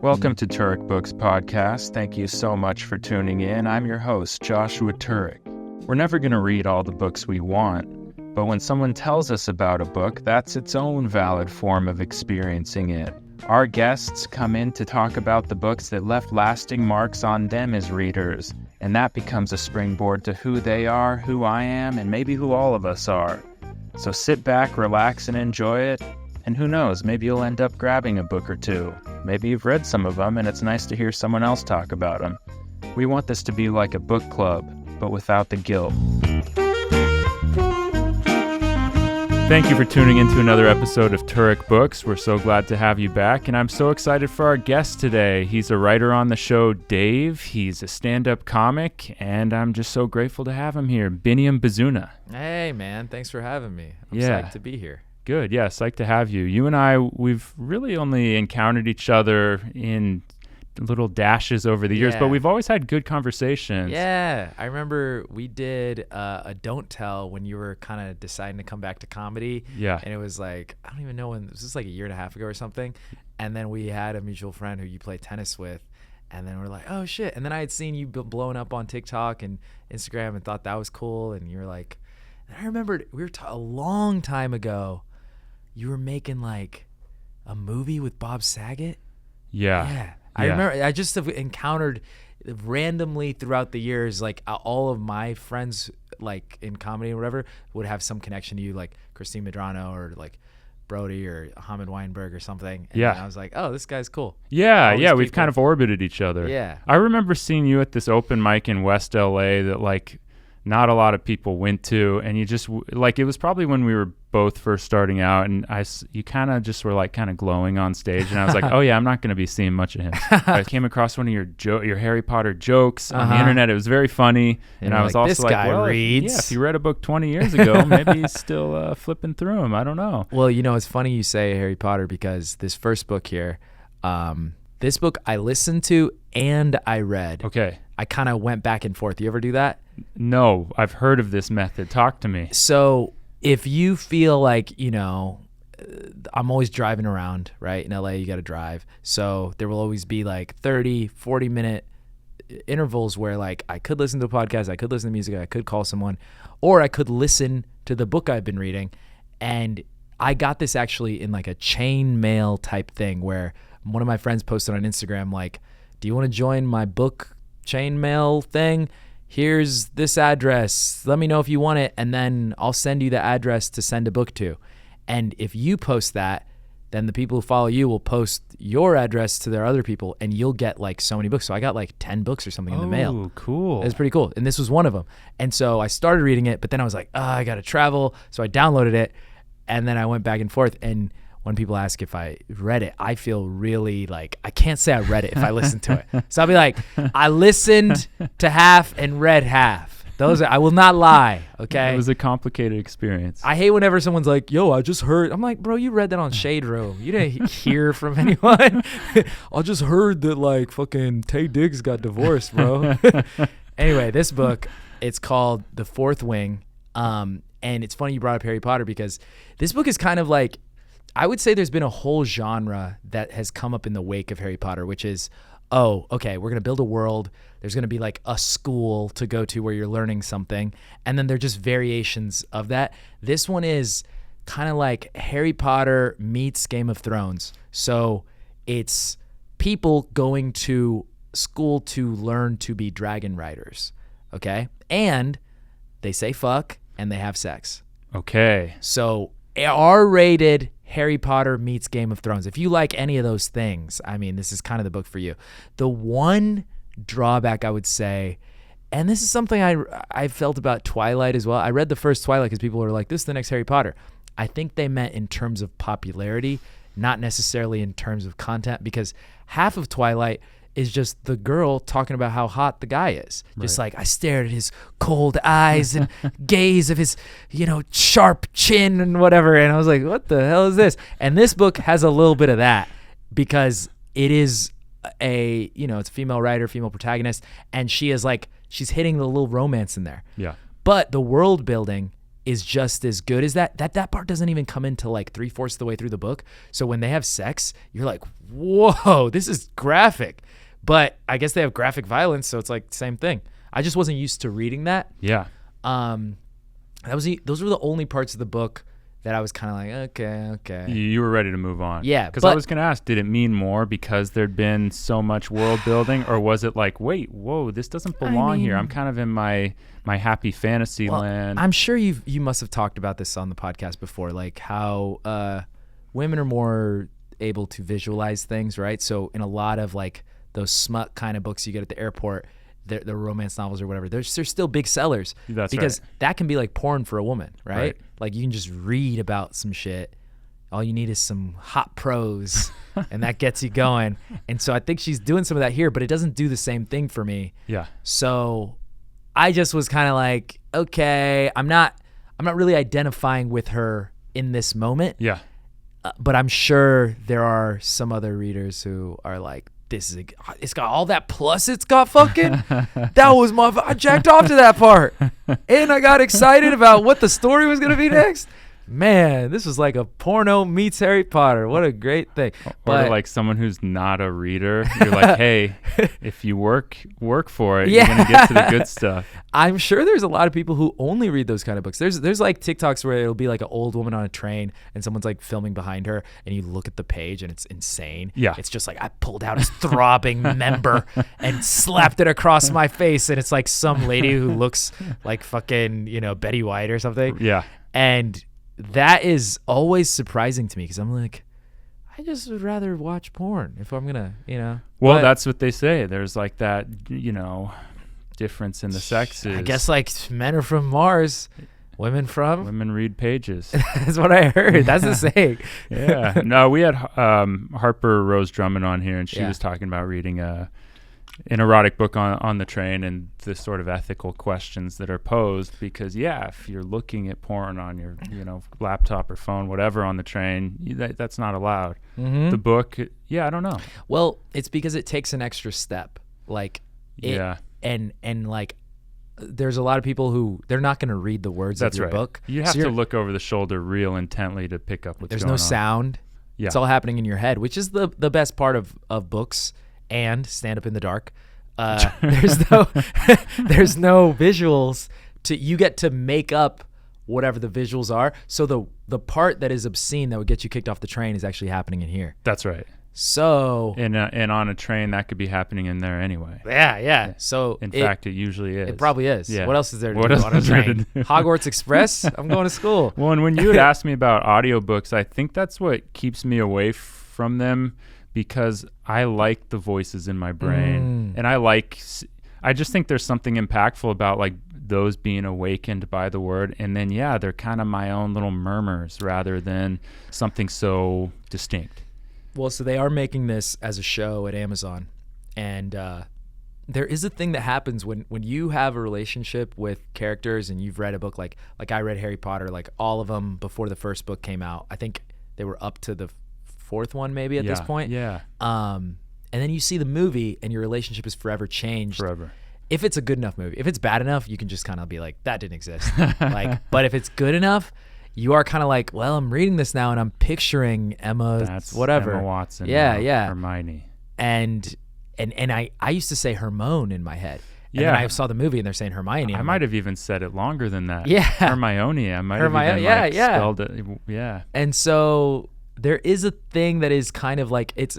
Welcome to Turek Books Podcast. Thank you so much for tuning in. I'm your host, Joshua Turek. We're never going to read all the books we want, but when someone tells us about a book, that's its own valid form of experiencing it. Our guests come in to talk about the books that left lasting marks on them as readers, and that becomes a springboard to who they are, who I am, and maybe who all of us are. So sit back, relax, and enjoy it. And who knows, maybe you'll end up grabbing a book or two. Maybe you've read some of them, and it's nice to hear someone else talk about them. We want this to be like a book club, but without the guilt. Thank you for tuning in to another episode of Turek Books. We're so glad to have you back, and I'm so excited for our guest today. He's a writer on the show, Dave. He's a stand-up comic, and I'm just so grateful to have him here. Biniam Bizuneh. Hey, man. Thanks for having me. I'm psyched to be here. Good. Yeah, psyched to have you. You and I, we've really only encountered each other in little dashes over the years, but we've always had good conversations. Yeah. I remember we did a Don't Tell when you were kind of deciding to come back to comedy. Yeah. And it was like, I don't even know when, it was just like a year and a half ago or something. And then we had a mutual friend who you play tennis with. And then we're like, oh, shit. And then I had seen you blowing up on TikTok and Instagram and thought that was cool. And you were like, and I remembered we were a long time ago. You were making like a movie with Bob Saget? Yeah. I remember I just have encountered randomly throughout the years, like all of my friends like in comedy or whatever would have some connection to you, like Christine Medrano or like Brody or Hamid Weinberg or something. And I was like, oh, this guy's cool. Yeah, we've kind of orbited each other. Yeah. I remember seeing you at this open mic in West LA that like not a lot of people went to, and you just like, it was probably when we were both first starting out, and you kind of just were like kind of glowing on stage, and I was like, oh yeah, I'm not going to be seeing much of him. I came across one of your Harry Potter jokes on the internet. It was very funny, and I was like, also this like, guy well, reads. If you read a book 20 years ago, maybe he's still flipping through them. I don't know. Well, you know, it's funny you say Harry Potter because this first book here, this book I listened to and I read. Okay. I kind of went back and forth. You ever do that? No, I've heard of this method. Talk to me. So if you feel like, you know, I'm always driving around, right? In LA, you got to drive. So there will always be like 30, 40-minute intervals where like I could listen to a podcast, I could listen to music, I could call someone, or I could listen to the book I've been reading. And I got this actually in like a chain mail type thing where one of my friends posted on Instagram like, do you want to join my book chain mail thing? Here's this address. Let me know if you want it, and then I'll send you the address to send a book to. And if you post that, then the people who follow you will post your address to their other people, and you'll get like so many books. So I got like 10 books or something in the mail. Oh, cool. It was pretty cool. And this was one of them. And so I started reading it, but then I was like, I got to travel. So I downloaded it, and then I went back and forth. And when people ask if I read it, I feel really like I can't say I read it if I listened to it. So I'll be like, I listened to half and read half. I will not lie, okay? It was a complicated experience. I hate whenever someone's like, yo, I just heard. I'm like, bro, you read that on Shade Room. You didn't hear from anyone. I just heard that like fucking Taye Diggs got divorced, bro. Anyway, this book, it's called The Fourth Wing. And it's funny you brought up Harry Potter because this book is kind of like, I would say there's been a whole genre that has come up in the wake of Harry Potter, which is, oh, okay, we're going to build a world. There's going to be like a school to go to where you're learning something. And then they're just variations of that. This one is kind of like Harry Potter meets Game of Thrones. So it's people going to school to learn to be dragon riders. Okay. And they say fuck and they have sex. Okay. So R-rated Harry Potter meets Game of Thrones. If you like any of those things, I mean, this is kind of the book for you. The one drawback I would say, and this is something I felt about Twilight as well. I read the first Twilight because people were like, this is the next Harry Potter. I think they meant in terms of popularity, not necessarily in terms of content, because half of Twilight is just the girl talking about how hot the guy is. Just like, I stared at his cold eyes and gaze of his, sharp chin and whatever. And I was like, what the hell is this? And this book has a little bit of that because it is it's a female writer, female protagonist. And she is like, she's hitting the little romance in there. Yeah. But the world building is just as good as that part doesn't even come into like 3/4 of the way through the book. So when they have sex, you're like, whoa, this is graphic. But I guess they have graphic violence, so it's like the same thing. I just wasn't used to reading that. Yeah. Those were the only parts of the book that I was kind of like, okay. You were ready to move on. Yeah. Because I was going to ask, did it mean more because there'd been so much world building, or was it like, wait, whoa, this doesn't belong here. I'm kind of in my happy fantasy land. I'm sure you must have talked about this on the podcast before, like how women are more able to visualize things, right? So in a lot of like those smut kind of books you get at the airport, the romance novels or whatever, they're still big sellers. That's because right. that can be like porn for a woman, right? Like you can just read about some shit. All you need is some hot prose and that gets you going. And so I think she's doing some of that here, but it doesn't do the same thing for me. Yeah. So I just was kind of like, okay, I'm not really identifying with her in this moment. Yeah. But I'm sure there are some other readers who are like, it's got all that plus it's got fucking, I jacked off to that part. And I got excited about what the story was going to be next. Man, this was like a porno meets Harry Potter. What a great thing. Or like someone who's not a reader, you're like, hey, if you work for it, you're going to get to the good stuff. I'm sure there's a lot of people who only read those kind of books. There's like TikToks where it'll be like an old woman on a train and someone's like filming behind her and you look at the page and it's insane. Yeah. It's just like I pulled out his throbbing member and slapped it across my face, and it's like some lady who looks like fucking, Betty White or something. Yeah. And that is always surprising to me because I'm like, I just would rather watch porn if I'm gonna, Well, that's what they say. There's like that, difference in the sexes. I guess like men are from Mars, women read pages. That's what I heard. That's the saying. Yeah. No, we had Harper Rose Drummond on here, and she was talking about reading an erotic book on the train and the sort of ethical questions that are posed, because if you're looking at porn on your laptop or phone, whatever, on the train, that's not allowed. Mm-hmm. The book, I don't know. Well, it's because it takes an extra step, like and like there's a lot of people who they're not going to read the words of your book. You have to look over the shoulder real intently to pick up what's going on. There's no sound. It's all happening in your head, which is the best part of books and Stand Up in the Dark. There's no visuals. You get to make up whatever the visuals are. So the part that is obscene that would get you kicked off the train is actually happening in here. That's right. So and on a train that could be happening in there anyway. Yeah. So in fact, it usually is. It probably is. Yeah. What else is there to do on a train? Hogwarts Express? I'm going to school. Well, and when you had asked me about audiobooks, I think that's what keeps me away from them, because I like the voices in my brain, and I just think there's something impactful about like those being awakened by the word, and then they're kind of my own little murmurs rather than something so distinct. Well, so they are making this as a show at Amazon, and there is a thing that happens when you have a relationship with characters and you've read a book like I read Harry Potter, like all of them before the first book came out. I think they were up to the fourth one maybe at this point. Yeah. And then you see the movie and your relationship is forever changed. Forever. If it's a good enough movie. If it's bad enough, you can just kind of be like, that didn't exist. But if it's good enough, you are kind of like, well, I'm reading this now and I'm picturing Emma, That's whatever. Emma Watson. Yeah. Hermione. And I used to say Hermione in my head. And then I saw the movie and they're saying Hermione. I might have even said it longer than that. Yeah. Hermione. I might have even spelled it. Yeah. And so there is a thing that is kind of like, it's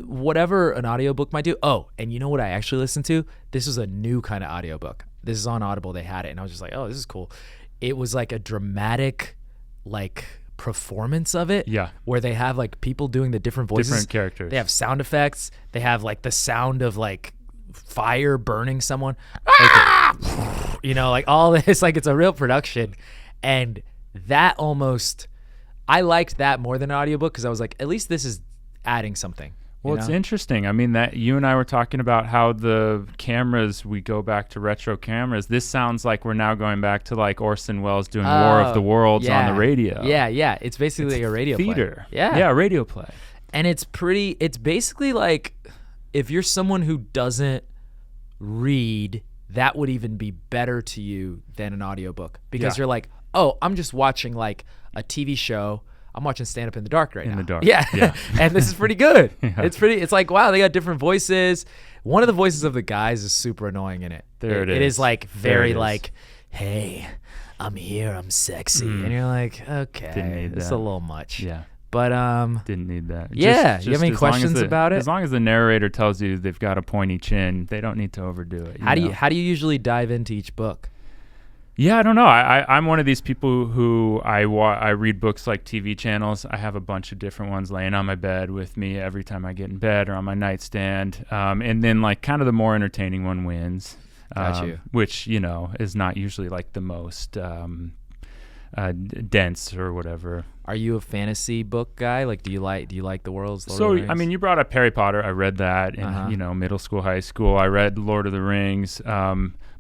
whatever an audiobook might do. Oh, and you know what I actually listened to? This was a new kind of audiobook. This is on Audible. They had it. And I was just like, oh, this is cool. It was like a dramatic like performance of it, where they have like people doing the different voices, different characters. They have sound effects. They have like the sound of like fire burning someone, like all this, like it's a real production. And that I liked that more than an audiobook, because I was like, at least this is adding something. Well, it's interesting. I mean, that you and I were talking about how the cameras, we go back to retro cameras. This sounds like we're now going back to like Orson Welles doing War of the Worlds on the radio. Yeah. It's basically a radio theater play. Yeah. Yeah, a radio play. And it's basically like, if you're someone who doesn't read, that would even be better to you than an audiobook, because you're like, oh, I'm just watching like a TV show. I'm watching Stand Up in the Dark right now. In the dark. Yeah. And this is pretty good. Yeah. It's like, wow, they got different voices. One of the voices of the guys is super annoying in it. It is is like very like, hey, I'm here, I'm sexy. And you're like, okay, it's a little much. Yeah. But Didn't need that. Yeah. You have any as long as questions about it? As long as the narrator tells you they've got a pointy chin, they don't need to overdo it. How do you usually dive into each book? Yeah, I don't know. I'm one of these people who I read books like TV channels. I have a bunch of different ones laying on my bed with me every time I get in bed or on my nightstand. And then like kind of the more entertaining one wins. Got you. Which, is not usually like the most dense or whatever. Are you a fantasy book guy? Like, do you like the world's Lord So, of the Rings? I mean, you brought up Harry Potter. I read that in, middle school, high school. I read Lord of the Rings.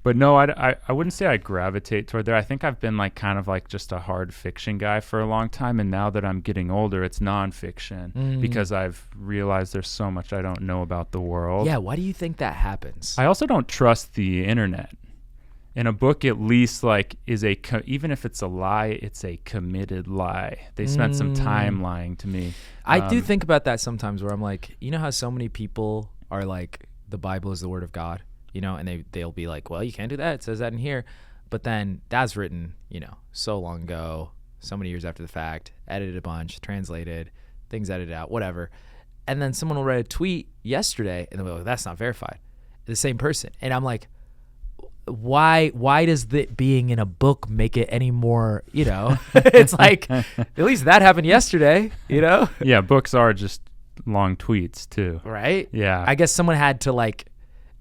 But no, I wouldn't say I gravitate toward there. I think I've been like kind of like just a hard fiction guy for a long time. And now that I'm getting older, it's nonfiction because I've realized there's so much I don't know about the world. Yeah. Why do you think that happens? I also don't trust the internet. And a book at least like is even if it's a lie, it's a committed lie. They spent some time lying to me. I do think about that sometimes where I'm like, you know how so many people are like, the Bible is the word of God, and they'll be like, well, you can't do that. It says that in here. But then that's written, so long ago, so many years after the fact, edited a bunch, translated, things edited out, whatever. And then someone will write a tweet yesterday and they'll be like, that's not verified. The same person. And I'm like, why does that being in a book make it any more, it's like, at least that happened yesterday, Yeah, books are just long tweets too. Right? Yeah. I guess someone had to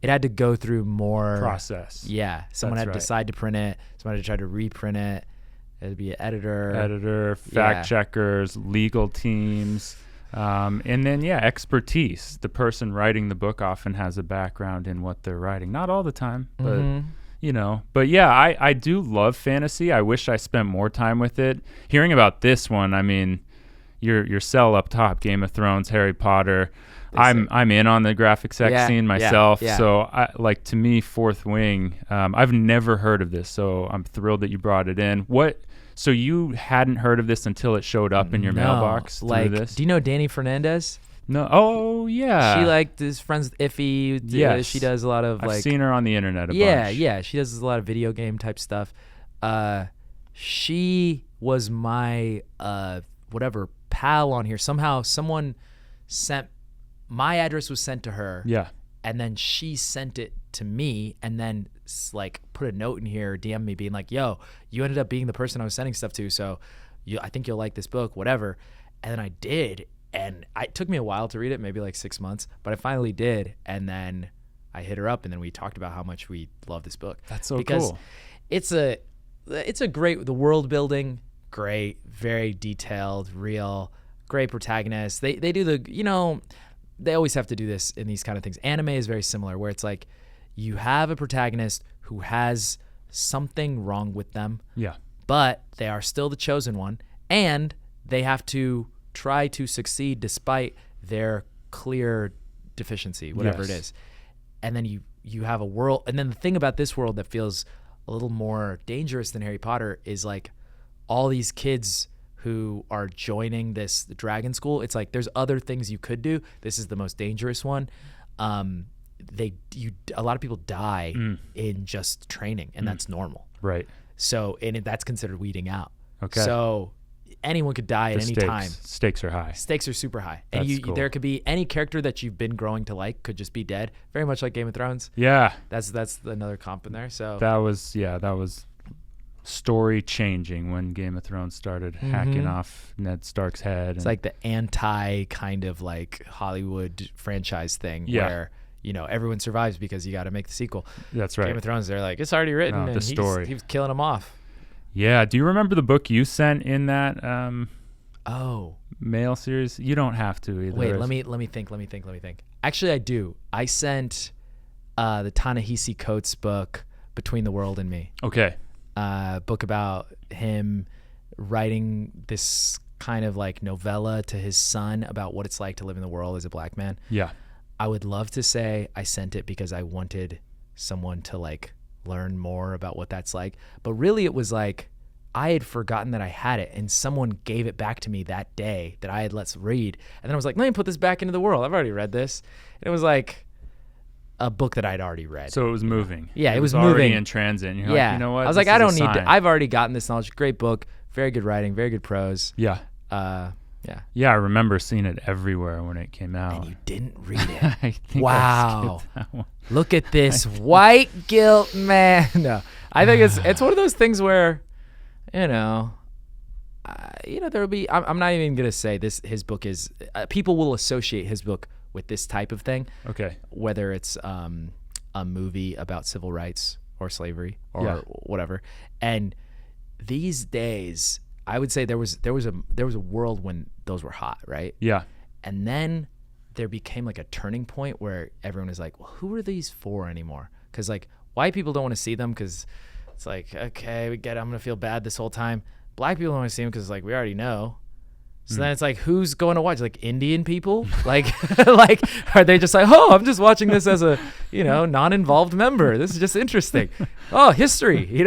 it had to go through more process. Yeah. Someone had to decide to print it. Someone had to try to reprint it. It would be an editor, fact checkers, legal teams. And then, expertise. The person writing the book often has a background in what they're writing. Not all the time, but, But, yeah, I do love fantasy. I wish I spent more time with it. Hearing about this one, I mean, your cell up top, Game of Thrones, Harry Potter. I'm in on the graphic sex scene myself. Yeah. So, to me, Fourth Wing, I've never heard of this. So I'm thrilled that you brought it in. So you hadn't heard of this until it showed up in your mailbox through this? Do you know Danny Fernandez? No. Oh, yeah. She is friends with Iffy. Yes. She does a lot of I've seen her on the internet a bunch. Yeah. She does a lot of video game type stuff. She was my pal on here. Somehow someone sent my address was sent to her. Yeah. And then she sent it to me and then put a note in here, DM me being like, yo, you ended up being the person I was sending stuff to. So I think you'll like this book, whatever. And then I did. And it took me a while to read it, maybe 6 months, but I finally did. And then I hit her up and then we talked about how much we love this book. That's so because cool. It's a great, the world building, great, very detailed, real, great protagonist. They do they always have to do this in these kind of things. Anime is very similar where it's like you have a protagonist who has something wrong with them. Yeah. But they are still the chosen one and they have to try to succeed despite their clear deficiency, whatever it is. And then you have a world. And then the thing about this world that feels a little more dangerous than Harry Potter is all these kids who are joining this dragon school. It's like there's other things you could do. This is the most dangerous one. A lot of people die in just training, and that's normal. Right. So that's considered weeding out. Okay. So anyone could die at any time. Stakes are high. Stakes are super high. That's And cool. there could be any character that you've been growing to like could just be dead. Very much like Game of Thrones. Yeah. That's another comp in there. So that was story changing when Game of Thrones started hacking off Ned Stark's head. It's like the anti kind of Hollywood franchise thing where everyone survives because you got to make the sequel. That's right. Game of Thrones, they're like, it's already written. And story. He was killing them off. Yeah. Do you remember the book you sent in that mail series? You don't have to either. Wait, let me think. Actually, I do. I sent the Ta-Nehisi Coates book, Between the World and Me. Okay. Book about him writing this kind of novella to his son about what it's like to live in the world as a black man. Yeah. I would love to say I sent it because I wanted someone to learn more about what that's like. But really it was I had forgotten that I had it, and someone gave it back to me that day that I had let's read. And then I was like, let me put this back into the world. I've already read this. And it was like a book that I'd already read. So it was moving. Yeah, it was already moving. in transit. And you're like, you know what? I was like, I don't need to. I've already gotten this knowledge. Great book. Very good writing. Very good prose. Yeah. Yeah, I remember seeing it everywhere when it came out. And you didn't read it. I think Wow. I skipped that one. Look at this white guilt, man. No, I think it's one of those things where, there will be. I'm not even gonna say this. His book is. People will associate his book with this type of thing. Okay. Whether it's a movie about civil rights or slavery or whatever, and these days, I would say there was a world when those were hot, right? Yeah. And then there became like a turning point where everyone is like, well, who are these for anymore? Because like white people don't want to see them because it's like, okay, we get it. I'm going to feel bad this whole time. Black people don't want to see them because like we already know. So then it's like, who's going to watch? Like Indian people? Like, like are they just like, oh, I'm just watching this as a, non-involved member. This is just interesting. Oh, history,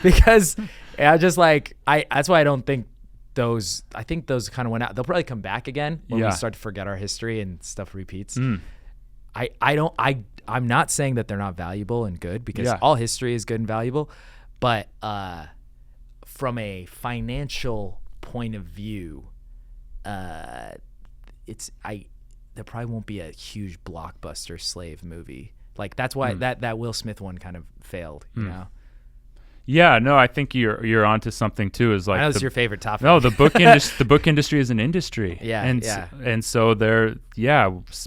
because I just like, that's why I don't think I think those kind of went out. They'll probably come back again when we start to forget our history and stuff repeats. I'm not saying that they're not valuable and good because all history is good and valuable, but from a financial point of view, there probably won't be a huge blockbuster slave movie. Like that's why that Will Smith one kind of failed, you know? Yeah, no, I think you're onto something too. Is like I know it's your favorite topic. No, the book industry is an industry. Yeah, and so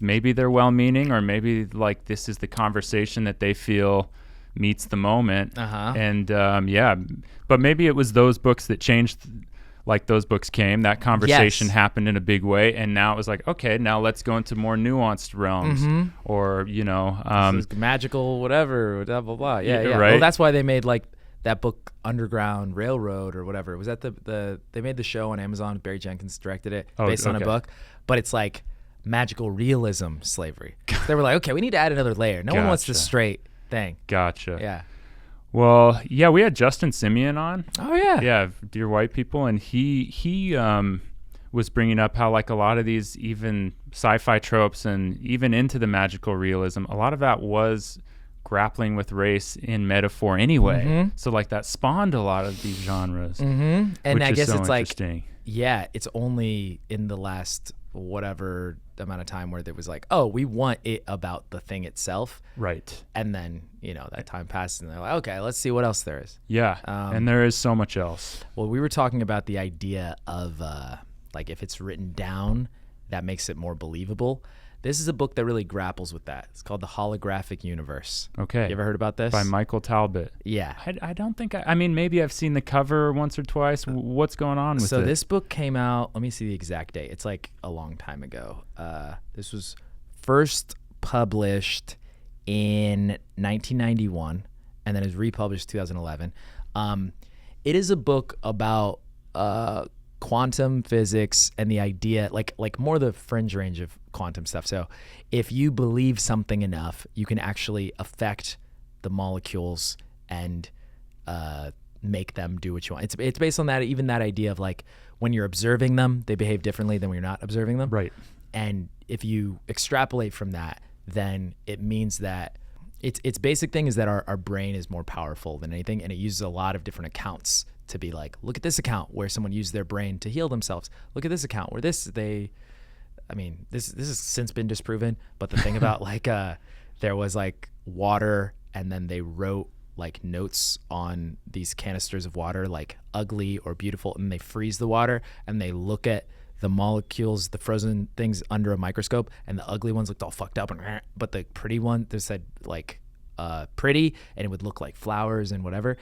maybe they're well-meaning, or maybe like this is the conversation that they feel meets the moment. And but maybe it was those books that changed. Like those books came, that conversation happened in a big way, and now it was like, okay, now let's go into more nuanced realms, or magical, whatever, blah blah blah. Yeah. Right. Well, that's why they made like that book Underground Railroad or whatever. Was that they made the show on Amazon? Barry Jenkins directed it based on a book, but it's like magical realism slavery. They were like, okay, we need to add another layer. No one wants the straight thing. Gotcha. Yeah. Well, yeah, we had Justin Simeon on. Oh yeah. Yeah, Dear White People, and he was bringing up how like a lot of these even sci-fi tropes and even into the magical realism, a lot of that was grappling with race in metaphor anyway. So like that spawned a lot of these genres. And I guess so it's like, it's only in the last whatever amount of time where there was like, oh, we want it about the thing itself. Right. And then, that time passes and they're like, okay, let's see what else there is. Yeah. And there is so much else. Well, we were talking about the idea of like if it's written down, that makes it more believable. This is a book that really grapples with that. It's called The Holographic Universe. Okay. You ever heard about this? By Michael Talbot. Yeah. I don't think I mean, maybe I've seen the cover once or twice. What's going on with it? So this book came out, let me see the exact date. It's like a long time ago. This was first published in 1991, and then it was republished 2011. It is a book about quantum physics and the idea, like more the fringe range of quantum stuff. So if you believe something enough, you can actually affect the molecules and make them do what you want. It's based on that, even that idea of like when you're observing them, they behave differently than when you're not observing them. Right. And if you extrapolate from that, then it means that its basic thing is that our brain is more powerful than anything, and it uses a lot of different accounts to be like, look at this account where someone used their brain to heal themselves. Look at this account where this has since been disproven, but the thing about like there was like water, and then they wrote like notes on these canisters of water, like ugly or beautiful, and they freeze the water and they look at the molecules, the frozen things under a microscope, and the ugly ones looked all fucked up, but the pretty one, they said like pretty, and it would look like flowers and whatever.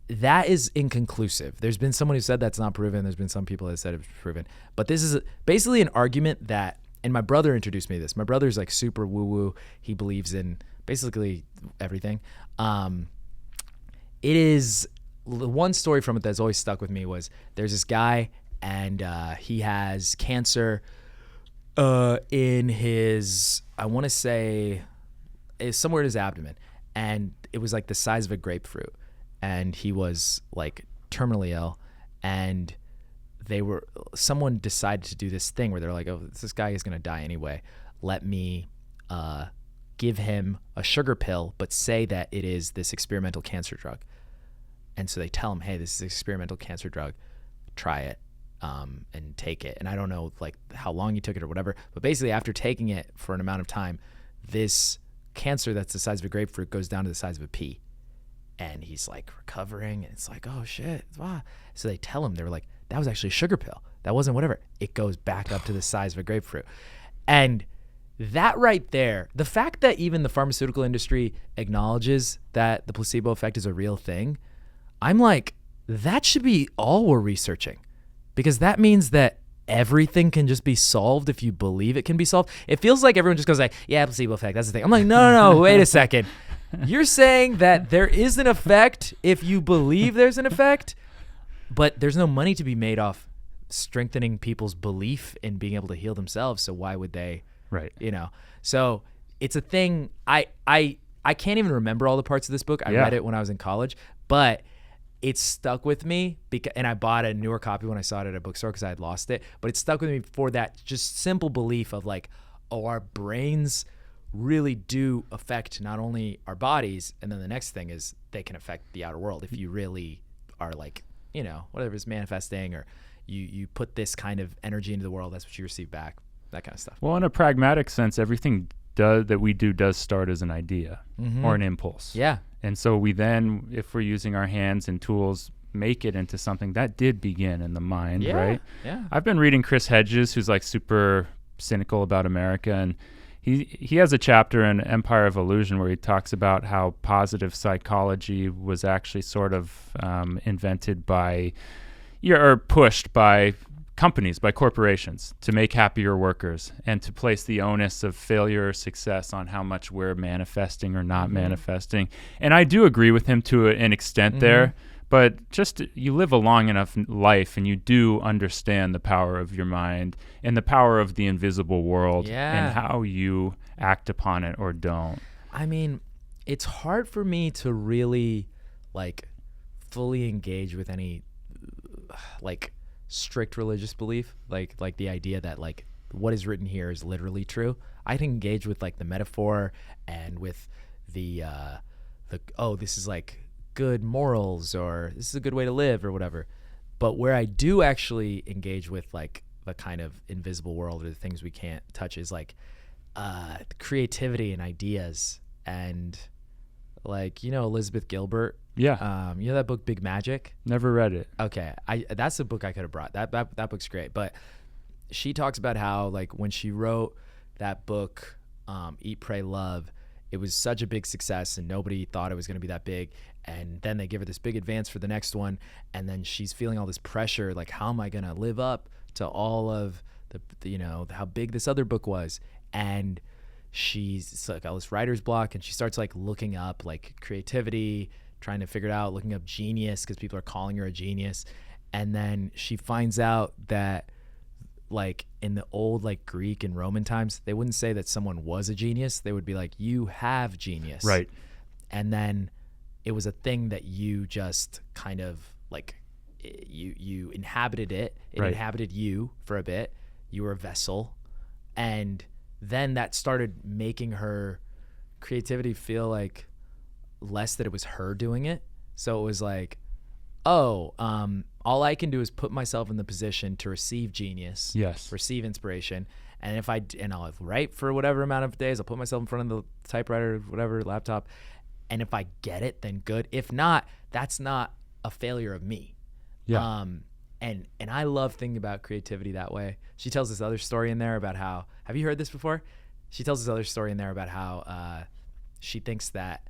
That is inconclusive. There's been someone who said that's not proven. There's been some people that said it's proven. But this is basically an argument that, and my brother introduced me to this. My brother's like super woo-woo. He believes in basically everything. It is, the one story from it that's always stuck with me was there's this guy, and he has cancer in his, I want to say, it's somewhere in his abdomen. And it was like the size of a grapefruit. And he was like terminally ill, and someone decided to do this thing where they're like, oh, this guy is going to die anyway. Let me give him a sugar pill, but say that it is this experimental cancer drug. And so they tell him, hey, this is an experimental cancer drug. Try it and take it. And I don't know like how long he took it or whatever, but basically after taking it for an amount of time, this cancer that's the size of a grapefruit goes down to the size of a pea. And he's like recovering, and it's like, oh shit. Wow. So they tell him, they were like, that was actually a sugar pill. That wasn't whatever. It goes back up to the size of a grapefruit. And that right there, the fact that even the pharmaceutical industry acknowledges that the placebo effect is a real thing, I'm like, that should be all we're researching, because that means that everything can just be solved if you believe it can be solved. It feels like everyone just goes like, yeah, placebo effect, that's the thing. I'm like, no, wait a second. You're saying that there is an effect if you believe there's an effect, but there's no money to be made off strengthening people's belief in being able to heal themselves. So why would they, right? So it's a thing. I can't even remember all the parts of this book. I read it when I was in college, but it stuck with me and I bought a newer copy when I saw it at a bookstore because I had lost it, but it stuck with me for that just simple belief of like, oh, our brains really do affect not only our bodies, and then the next thing is they can affect the outer world. If you really are like, whatever is manifesting, or you put this kind of energy into the world, that's what you receive back, that kind of stuff. Well, in a pragmatic sense, everything that we do does start as an idea or an impulse. Yeah. And so we then, if we're using our hands and tools, make it into something that did begin in the mind, right? Yeah. I've been reading Chris Hedges, who's like super cynical about America, and he has a chapter in Empire of Illusion where he talks about how positive psychology was actually sort of invented by, or pushed by companies, by corporations, to make happier workers and to place the onus of failure or success on how much we're manifesting or not manifesting. And I do agree with him to an extent there, but just you live a long enough life and you do understand the power of your mind and the power of the invisible world and how you act upon it or don't. I mean, it's hard for me to really like fully engage with any like strict religious belief, like the idea that like what is written here is literally true. I can engage with like the metaphor and with the this is like good morals, or this is a good way to live, or whatever. But where I do actually engage with like the kind of invisible world or the things we can't touch is like creativity and ideas, and like Elizabeth Gilbert. Yeah. That book Big Magic? Never read it. Okay. That's a book I could have brought. That book's great. But she talks about how like when she wrote that book, Eat, Pray, Love, it was such a big success and nobody thought it was going to be that big. And then they give her this big advance for the next one. And then she's feeling all this pressure. Like, how am I going to live up to all of the how big this other book was? And she's like all this writer's block, and she starts like looking up like creativity, trying to figure it out, looking up genius because people are calling her a genius. And then she finds out that like in the old like Greek and Roman times, they wouldn't say that someone was a genius. They would be like, you have genius. Right. And then it was a thing that you just kind of like, you inhabited it. It inhabited you for a bit. You were a vessel. And then that started making her creativity feel like less that it was her doing it. So it was like, all I can do is put myself in the position to receive genius, receive inspiration. And I'll write for whatever amount of days, I'll put myself in front of the typewriter, whatever, laptop. And if I get it, then good. If not, that's not a failure of me. Yeah. And I love thinking about creativity that way. She tells this other story in there about how, have you heard this before? She tells this other story in there about how she thinks that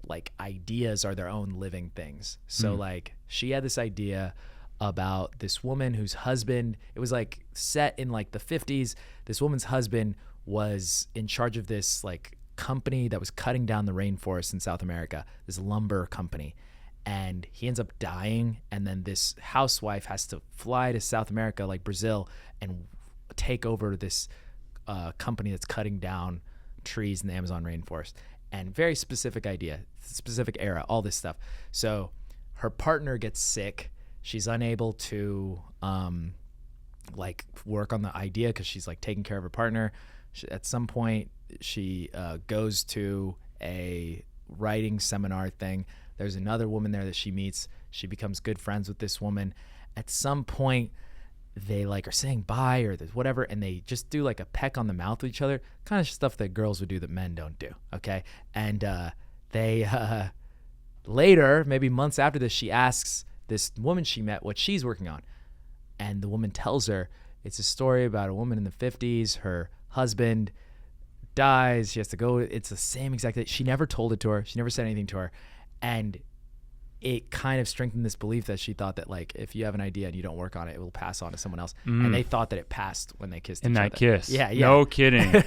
like ideas are their own living things. So like she had this idea about this woman whose husband, it was like set in like the 50s. This woman's husband was in charge of this like company that was cutting down the rainforest in South America, this lumber company. And he ends up dying, and then this housewife has to fly to South America, like Brazil, and take over this company that's cutting down trees in the Amazon rainforest. And very specific idea, specific era, all this stuff. So her partner gets sick. she's unable to like work on the idea because she's like taking care of her partner. At some point, she goes to a writing seminar thing. There's another woman there that she meets. She becomes good friends with this woman. At some point, they like are saying bye or whatever, and they just do like a peck on the mouth with each other, kind of stuff that girls would do that men don't do. Okay, and they later, maybe months after this, she asks this woman she met what she's working on, and the woman tells her it's a story about a woman in the 50s. Her husband dies. She has to go. It's the same exact thing. She never told it to her. She never said anything to her, and it kind of strengthened this belief that she thought that like if you have an idea and you don't work on it, it will pass on to someone else. And they thought that it passed when they kissed each other. In that kiss. Yeah. No kidding.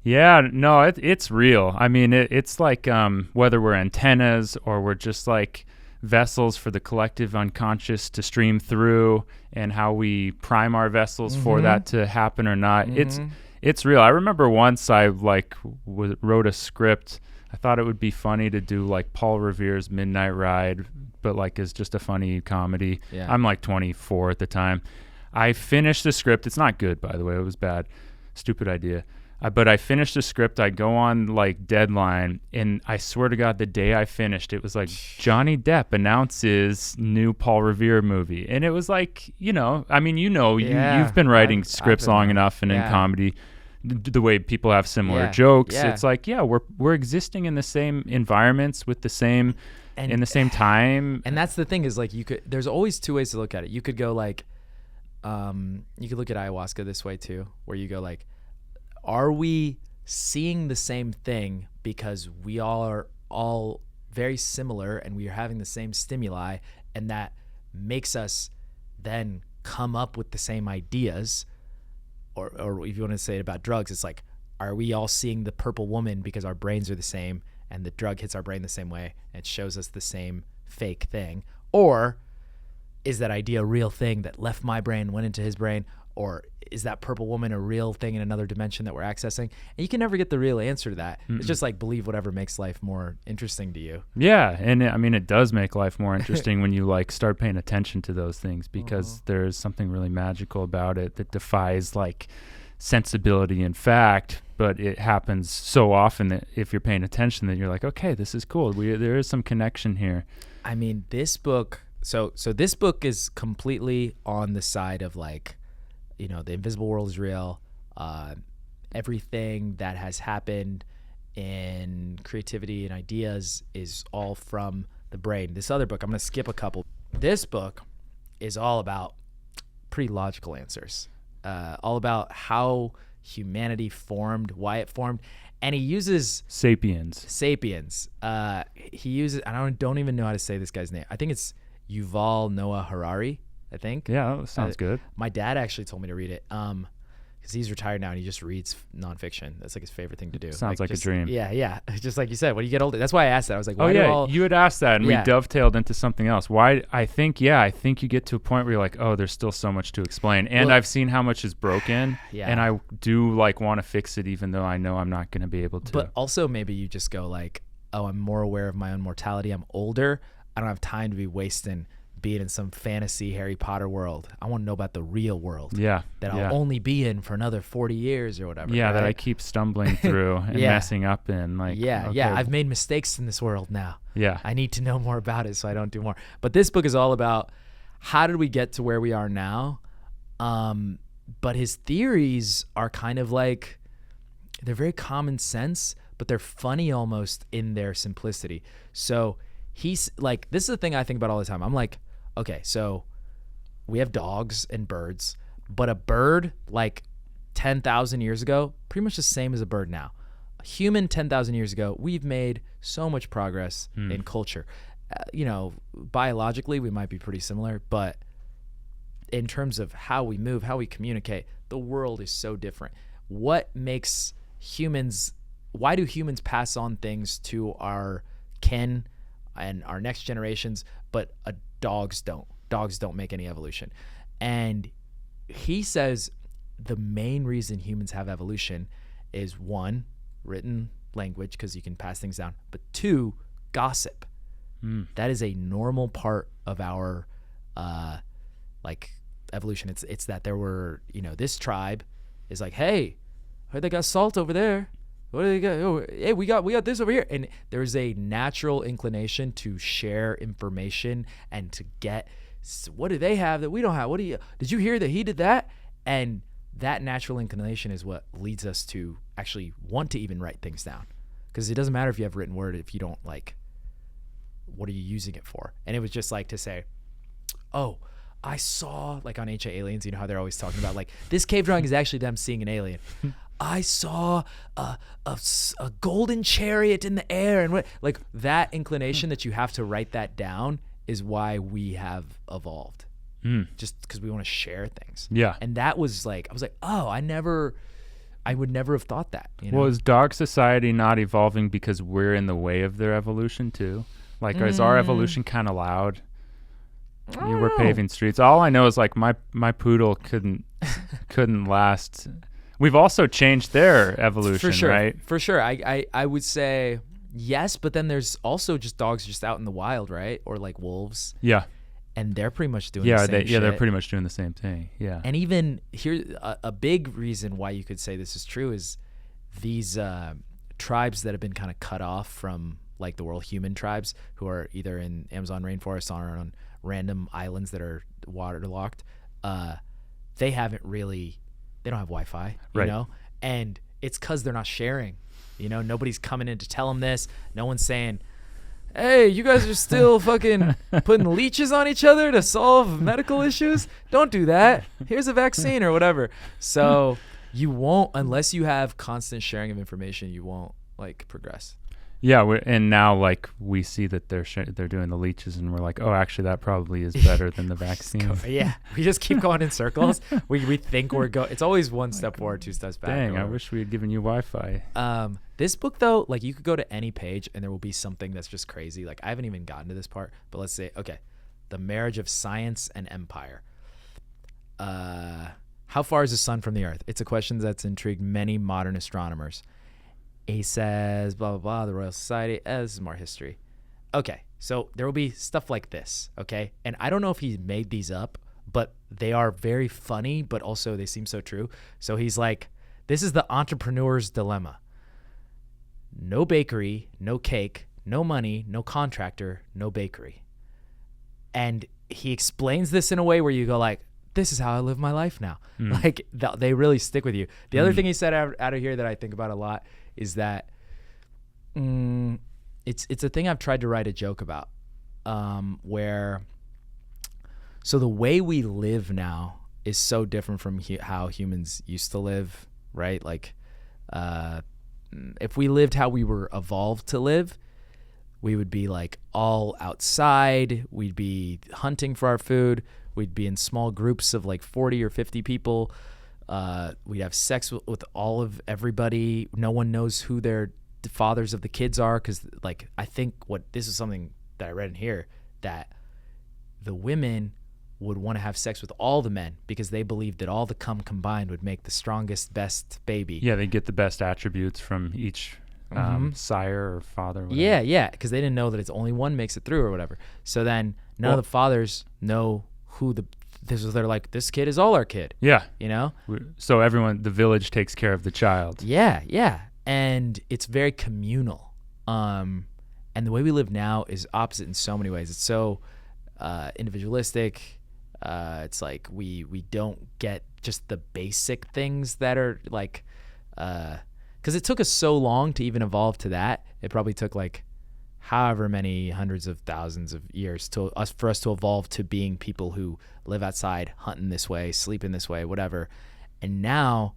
Yeah, no, it's real. I mean, it's like whether we're antennas or we're just like vessels for the collective unconscious to stream through, and how we prime our vessels for that to happen or not. It's real. I remember once I like wrote a script. I thought it would be funny to do like Paul Revere's Midnight Ride, but like as just a funny comedy. Yeah. I'm like 24 at the time. I finished the script. It's not good, by the way. It was bad. Stupid idea. But I finished the script. I go on like deadline, and I swear to God, the day I finished, it was like Johnny Depp announces new Paul Revere movie. And it was like, I mean, you've been writing scripts long enough and in comedy, the way people have similar jokes. It's like, we're existing in the same environments with the same in the same time. And that's the thing is like there's always two ways to look at it. You could go like you could look at ayahuasca this way too, where you go like, are we seeing the same thing because we all are all very similar and we are having the same stimuli, and that makes us then come up with the same ideas? Or if you want to say it about drugs, it's like, are we all seeing the purple woman because our brains are the same and the drug hits our brain the same way and it shows us the same fake thing? Or is that idea a real thing that left my brain, went into his brain? Or is that purple woman a real thing in another dimension that we're accessing? And you can never get the real answer to that. It's just like believe whatever makes life more interesting to you. Yeah, and I mean, it does make life more interesting when you like start paying attention to those things, because there's something really magical about it that defies like sensibility and fact, but it happens so often that if you're paying attention, that you're like, okay, this is cool. There is some connection here. I mean, this book, so this book is completely on the side of like, the invisible world is real. Everything that has happened in creativity and ideas is all from the brain. This other book, I'm going to skip a couple. This book is all about pretty logical answers, all about how humanity formed, why it formed. And he uses Sapiens. He uses, I don't even know how to say this guy's name. I think it's Yuval Noah Harari, I think. Yeah, that sounds good. My dad actually told me to read it because he's retired now and he just reads nonfiction. That's like his favorite thing to do. Sounds like a dream. Yeah. Just like you said, when you get older. That's why I asked that. I was like, why you had asked that, and we dovetailed into something else. Why? I think you get to a point where you're like, oh, there's still so much to explain. And I've seen how much is broken, and I do like want to fix it, even though I know I'm not going to be able to. But also maybe you just go like, oh, I'm more aware of my own mortality. I'm older. I don't have time to be wasting being in some fantasy Harry Potter world. I want to know about the real world. Yeah. That I'll only be in for another 40 years or whatever. Yeah, right? That I keep stumbling through and messing up in. Like, okay. I've made mistakes in this world now. Yeah. I need to know more about it so I don't do more. But this book is all about how did we get to where we are now? But his theories are kind of like, they're very common sense, but they're funny almost in their simplicity. So he's like, this is the thing I think about all the time. I'm like, okay, so we have dogs and birds, but a bird like 10,000 years ago, pretty much the same as a bird now. A human 10,000 years ago, we've made so much progress in culture. Biologically, we might be pretty similar, but in terms of how we move, how we communicate, the world is so different. What makes humans, why do humans pass on things to our kin and our next generations, but dogs don't? Dogs don't make any evolution. And he says the main reason humans have evolution is, one, written language, because you can pass things down, but two, gossip. That is a normal part of our like evolution. It's that there were, this tribe is like, hey, I heard they got salt over there. What do they got? Oh, hey, we got this over here. And there's a natural inclination to share information and to get, what do they have that we don't have? Did you hear that he did that? And that natural inclination is what leads us to actually want to even write things down. Because it doesn't matter if you have written word if you don't, like, what are you using it for? And it was just like to say, oh, I saw, like on Ancient Aliens, you know how they're always talking about, like, this cave drawing is actually them seeing an alien. I saw a golden chariot in the air, and like that inclination that you have to write that down is why we have evolved. Just because we want to share things. Yeah. And that was like, I was like, oh, I would never have thought that. Well, is dog society not evolving because we're in the way of their evolution too? Like, is our evolution kind of loud? We're paving streets. All I know is like my poodle couldn't last. We've also changed their evolution, for sure, right? For sure. I would say yes, but then there's also just dogs just out in the wild, right? Or like wolves. Yeah. And they're pretty much doing the same shit. They're pretty much doing the same thing. Yeah. And even here, a big reason why you could say this is true is these tribes that have been kind of cut off from like the world, human tribes who are either in Amazon rainforest or on random islands that are waterlocked. They don't have Wi-Fi, you know? And it's because they're not sharing. Nobody's coming in to tell them this. No one's saying, hey, you guys are still fucking putting leeches on each other to solve medical issues? Don't do that. Here's a vaccine or whatever. So you won't, unless you have constant sharing of information, you won't like progress. Yeah, and now like we see that they're doing the leeches, and we're like, oh, actually, that probably is better than the vaccine. Yeah, we just keep going in circles. We think we're going. It's always one step forward, two steps back. Dang, I wish we had given you Wi-Fi. This book though, like you could go to any page and there will be something that's just crazy. Like I haven't even gotten to this part, but let's say, okay, the marriage of science and empire. How far is the sun from the earth? It's a question that's intrigued many modern astronomers. He says, blah, blah, blah, the Royal Society. This is more history. Okay, so there will be stuff like this, okay? And I don't know if he made these up, but they are very funny, but also they seem so true. So he's like, this is the entrepreneur's dilemma. No bakery, no cake, no money, no contractor, no bakery. And he explains this in a way where you go like, this is how I live my life now. Like they really stick with you. The other thing he said out of here that I think about a lot is that it's a thing I've tried to write a joke about, where so the way we live now is so different from how humans used to live, right? Like if we lived how we were evolved to live, we would be like all outside, we'd be hunting for our food, we'd be in small groups of like 40 or 50 people. We'd have sex with all of everybody. No one knows who their fathers of the kids are, because like I think this is something that I read in here, that the women would want to have sex with all the men because they believed that all the cum combined would make the strongest, best baby. Yeah, they get the best attributes from each sire or father. Whatever. Yeah, because they didn't know that it's only one makes it through or whatever. So then none of the fathers know who they're like, this kid is all our kid. Yeah. So the village takes care of the child. Yeah. And it's very communal. And the way we live now is opposite in so many ways. It's so individualistic. It's like we don't get just the basic things that are like, because it took us so long to even evolve to that. It probably took like however many hundreds of thousands of years for us to evolve to being people who live outside, hunting this way, sleeping this way, whatever. And now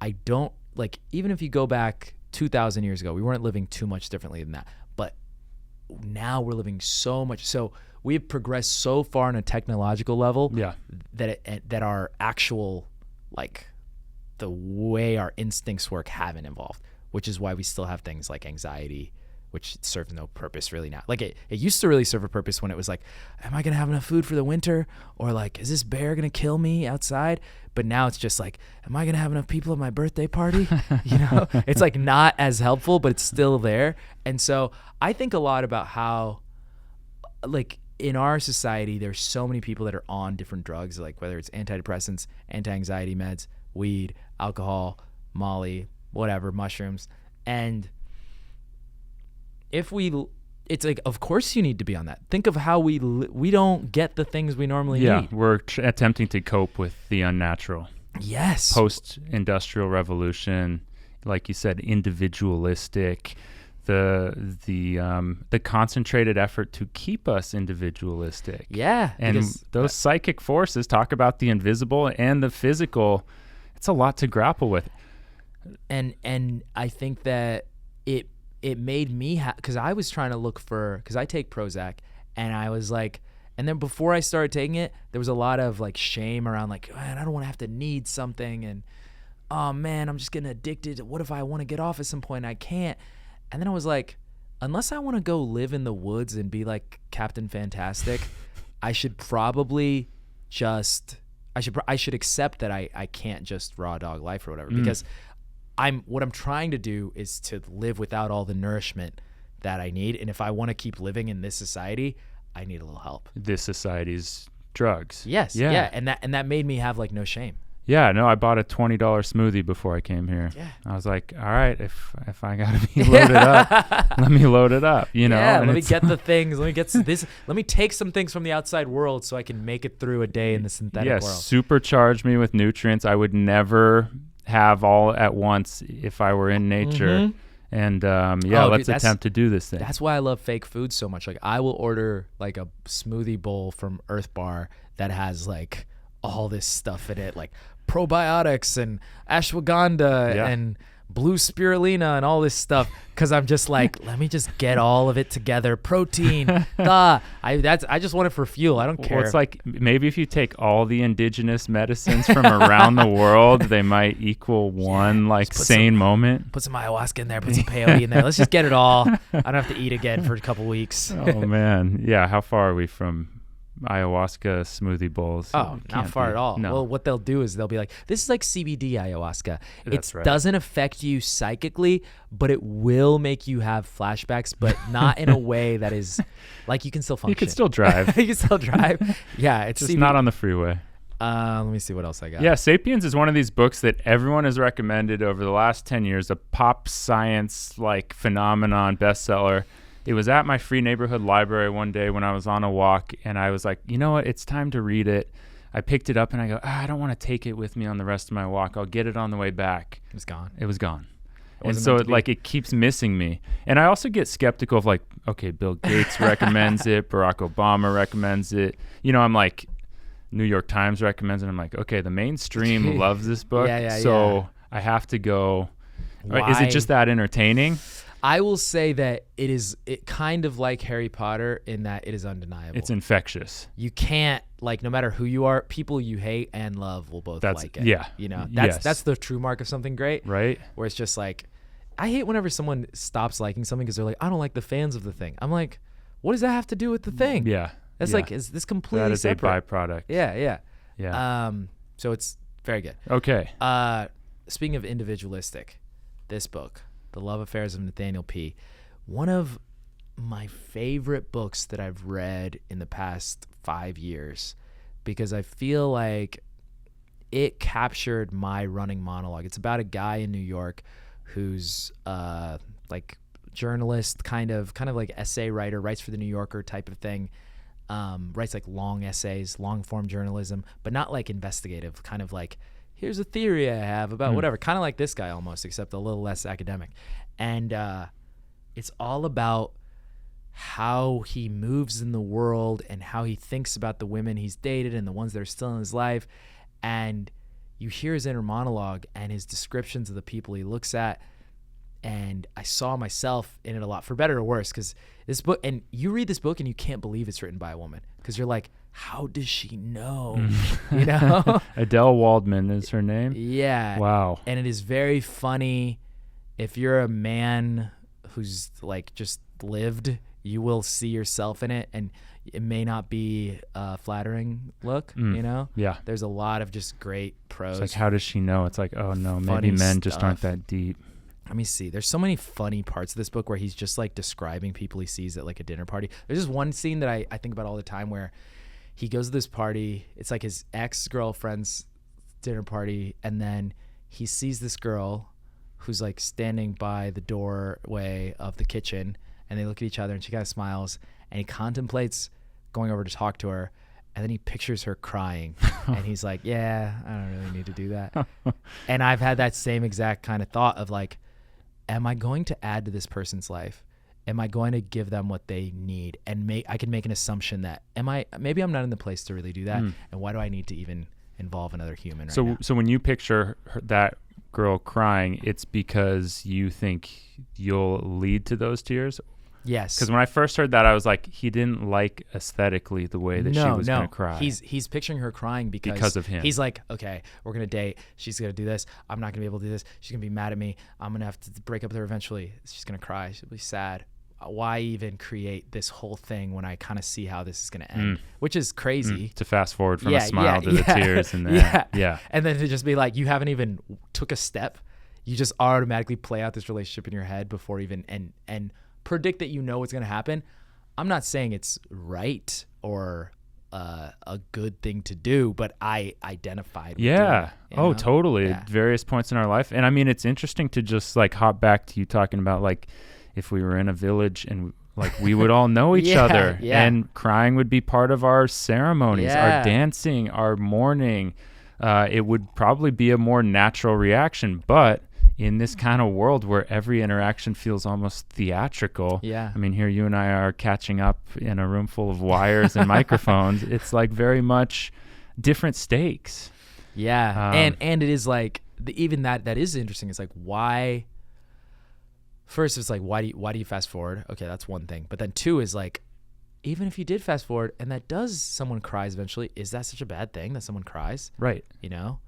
I don't like, even if you go back 2,000 years ago, we weren't living too much differently than that. But now we're living so much. So we've progressed so far on a technological level that our actual, like the way our instincts work haven't evolved, which is why we still have things like anxiety, which serves no purpose really now. Like it used to really serve a purpose when it was like, am I going to have enough food for the winter? Or like, is this bear going to kill me outside? But now it's just like, am I going to have enough people at my birthday party? It's like not as helpful, but it's still there. And so I think a lot about how, like, in our society, there's so many people that are on different drugs, like whether it's antidepressants, anti-anxiety meds, weed, alcohol, Molly, whatever, mushrooms. And it's like, of course you need to be on that. Think of how we don't get the things we normally need. We're attempting to cope with the unnatural. Yes. Post-industrial revolution, like you said, individualistic, the concentrated effort to keep us individualistic. Yeah. And those psychic forces, talk about the invisible and the physical. It's a lot to grapple with. And I think that it made me, because I was trying to look because I take Prozac, and I was like, and then before I started taking it, there was a lot of like shame around like, man, I don't want to have to need something, and oh man, I'm just getting addicted. What if I want to get off at some point and I can't? And then I was like, unless I want to go live in the woods and be like Captain Fantastic, I should probably I should accept that I can't just raw dog life or whatever, because what I'm trying to do is to live without all the nourishment that I need. And if I want to keep living in this society, I need a little help. This society's drugs. Yes. Yeah. And that made me have like no shame. Yeah, no, I bought a $20 smoothie before I came here. Yeah. I was like, all right, if I gotta be loaded up, let me load it up, you know? Yeah, and let me get the things. Let me get this. Let me take some things from the outside world so I can make it through a day in the synthetic world. Supercharge me with nutrients. I would never have all at once if I were in nature. And let's attempt to do this thing. That's why I love fake food so much. Like I will order like a smoothie bowl from Earth Bar that has like all this stuff in it, like probiotics and ashwagandha and blue spirulina and all this stuff, because I'm just like, let me just get all of it together. Protein. I just want it for fuel. I don't care. Well, it's like maybe if you take all the indigenous medicines from around the world, they might equal one sane moment. Put some ayahuasca in there, put some peyote in there. Let's just get it all. I don't have to eat again for a couple weeks. Oh man. Yeah, how far are we from ayahuasca smoothie bowls? Oh, not far at all. No. Well, what they'll do is they'll be like, this is like CBD ayahuasca. That's right. Doesn't affect you psychically, but it will make you have flashbacks, but not in a way that is like you can still function. You can still drive. You can still drive. Yeah, it's just not on the freeway. Let me see what else I got. Yeah, Sapiens is one of these books that everyone has recommended over the last 10 years, a pop science like phenomenon bestseller. It was at my free neighborhood library one day when I was on a walk, and I was like, you know what? It's time to read it. I picked it up and I go, I don't want to take it with me on the rest of my walk. I'll get it on the way back. It was gone. It was gone. And so it keeps missing me. And I also get skeptical of like, okay, Bill Gates recommends it. Barack Obama recommends it. You know, I'm like, New York Times recommends it. I'm like, okay, the mainstream loves this book. So I have to go. Why? Is it just that entertaining? I will say that it kind of like Harry Potter in that it is undeniable. It's infectious. You can't, like, no matter who you are, people you hate and love will both like it. Yeah. You know, that's the true mark of something great. Right. Where it's just like, I hate whenever someone stops liking something because they're like, I don't like the fans of the thing. I'm like, what does that have to do with the thing? Yeah. That's like, is this completely that is separate? a byproduct. Yeah. So it's very good. Okay. Speaking of individualistic, this book, The Love Affairs of Nathaniel P., one of my favorite books that I've read in the past 5 years, because I feel like it captured my running monologue. It's about a guy in New York who's like journalist, kind of like essay writer, writes for the New Yorker type of thing, writes like long essays, long form journalism, but not like investigative, kind of like, here's a theory I have about whatever, kind of like this guy almost, except a little less academic. And it's all about how he moves in the world and how he thinks about the women he's dated and the ones that are still in his life. And you hear his inner monologue and his descriptions of the people he looks at. And I saw myself in it a lot, for better or worse, because this book, and you read this book and you can't believe it's written by a woman, because you're like, how does she know? You know? Adelle Waldman is her name? Yeah. Wow. And it is very funny. If you're a man who's like just lived, you will see yourself in it, and it may not be a flattering look, you know? Yeah. There's a lot of just great prose. It's like, how does she know? It's like, oh no, maybe men just aren't that deep. let me see. There's so many funny parts of this book where he's just like describing people he sees at like a dinner party. There's this one scene that I think about all the time where he goes to this party. It's like his ex-girlfriend's dinner party. And then he sees this girl who's like standing by the doorway of the kitchen, and they look at each other and she kind of smiles, and he contemplates going over to talk to her. And then he pictures her crying, and he's like, yeah, I don't really need to do that. And I've had that same exact kind of thought of like, am I going to add to this person's life? Am I going to give them what they need? And I can make an assumption that maybe I'm not in the place to really do that. And why do I need to even involve another human right now? So when you picture that girl crying, it's because you think you'll lead to those tears? Yes. Because when I first heard that, I was like, he didn't like aesthetically the way that she was going to cry. He's picturing her crying because of him. He's like, okay, we're going to date. She's going to do this. I'm not going to be able to do this. She's going to be mad at me. I'm going to have to break up with her eventually. She's going to cry. She'll be sad. Why even create this whole thing when I kind of see how this is going to end? Which is crazy. To fast forward from a smile to the tears. And then, And then to just be like, you haven't even took a step. You just automatically play out this relationship in your head before even and predict that you know what's going to happen. I'm not saying it's right or a good thing to do, but I identified with doing it, totally. At various points in our life. And I mean, it's interesting to just like hop back to you talking about like if we were in a village and like we would all know each other and crying would be part of our ceremonies, our dancing, our mourning. It would probably be a more natural reaction, but in this kind of world where every interaction feels almost theatrical. Yeah. I mean, here you and I are catching up in a room full of wires and microphones. It's like very much different stakes. Yeah. And it is like even that is interesting. It's like why first it's like why do you fast forward? Okay, that's one thing. But then two is like even if you did fast forward and someone cries eventually, is that such a bad thing that someone cries? Right. You know?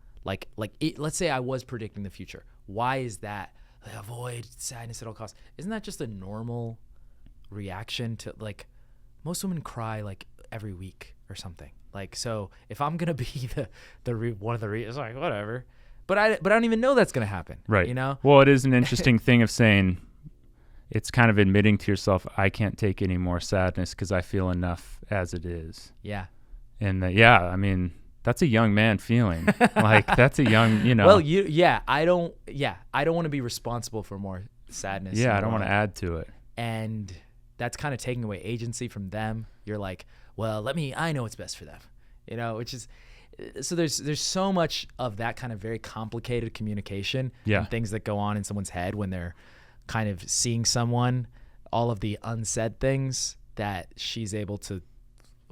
Let's say I was predicting the future. Why is that? Like, avoid sadness at all costs. Isn't that just a normal reaction to like most women cry like every week or something? Like, so if I'm gonna be one of the reasons, like whatever. But I don't even know that's gonna happen. Right. You know. Well, it is an interesting thing of saying it's kind of admitting to yourself, I can't take any more sadness because I feel enough as it is. Yeah. And I mean. That's a young man feeling. Like that's a young, you know. Well, I don't want to be responsible for more sadness. Yeah, I don't want to add to it. And that's kind of taking away agency from them. You're like, well, I know what's best for them. You know, which is so there's so much of that kind of very complicated communication and things that go on in someone's head when they're kind of seeing someone, all of the unsaid things that she's able to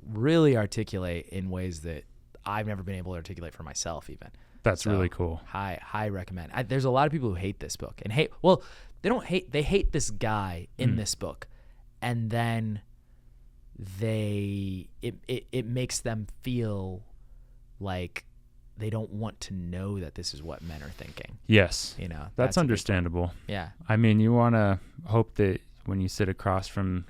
really articulate in ways that I've never been able to articulate for myself even. That's really cool. High recommend. There's a lot of people who hate this book and they hate this guy in this book. And then it makes them feel like they don't want to know that this is what men are thinking. Yes. You know, that's understandable. Yeah. I mean, you want to hope that when you sit across from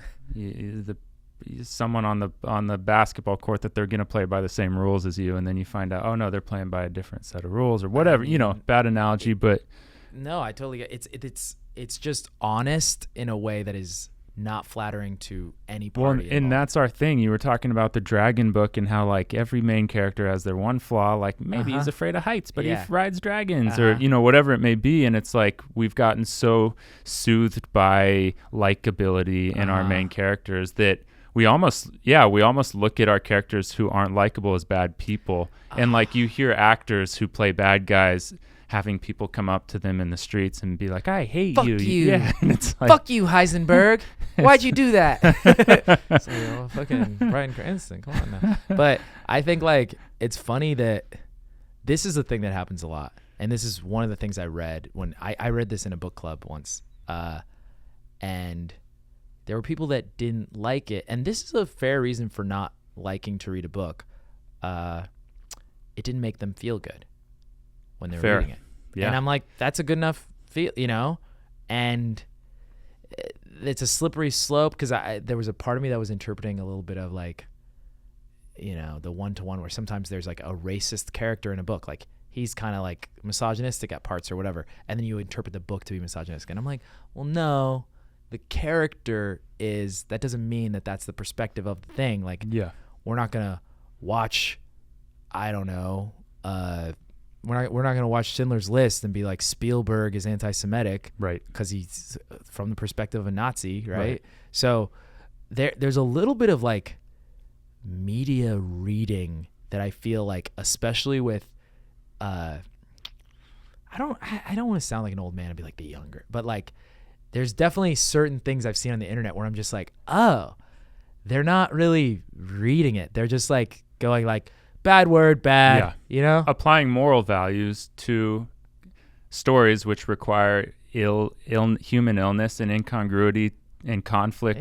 someone on the basketball court that they're going to play by the same rules as you, and then you find out, oh no, they're playing by a different set of rules or whatever. You know, bad analogy, but no, I totally get it's just honest in a way that is not flattering to any party. Well, and that's our thing. You were talking about the dragon book and how like every main character has their one flaw, like maybe he's afraid of heights, but he rides dragons or, you know, whatever it may be. And it's like we've gotten so soothed by likability in our main characters that we almost look at our characters who aren't likable as bad people. And like you hear actors who play bad guys having people come up to them in the streets and be like, I hate you. Fuck you. Yeah. And it's like, fuck you, Heisenberg. Why'd you do that? So, fucking Bryan Cranston. Come on now. But I think like it's funny that this is a thing that happens a lot. And this is one of the things I read when I read this in a book club once. And there were people that didn't like it. And this is a fair reason for not liking to read a book. It didn't make them feel good when they were reading it. Yeah. And I'm like, that's a good enough feel, you know? And it's a slippery slope because there was a part of me that was interpreting a little bit of like, you know, the one-to-one where sometimes there's like a racist character in a book. Like he's kind of like misogynistic at parts or whatever, and then you interpret the book to be misogynistic. And I'm like, well, no, the character is, that doesn't mean that that's the perspective of the thing. Like, we're not gonna watch, I don't know, we're not gonna watch Schindler's List and be like, Spielberg is anti-Semitic, right? Because he's from the perspective of a Nazi, right? So there's a little bit of like media reading that I feel like, especially with I don't want to sound like an old man and be like the younger, but like there's definitely certain things I've seen on the internet where I'm just like, oh, they're not really reading it. They're just like going like, bad word, bad, you know? Applying moral values to stories which require human illness and incongruity and conflict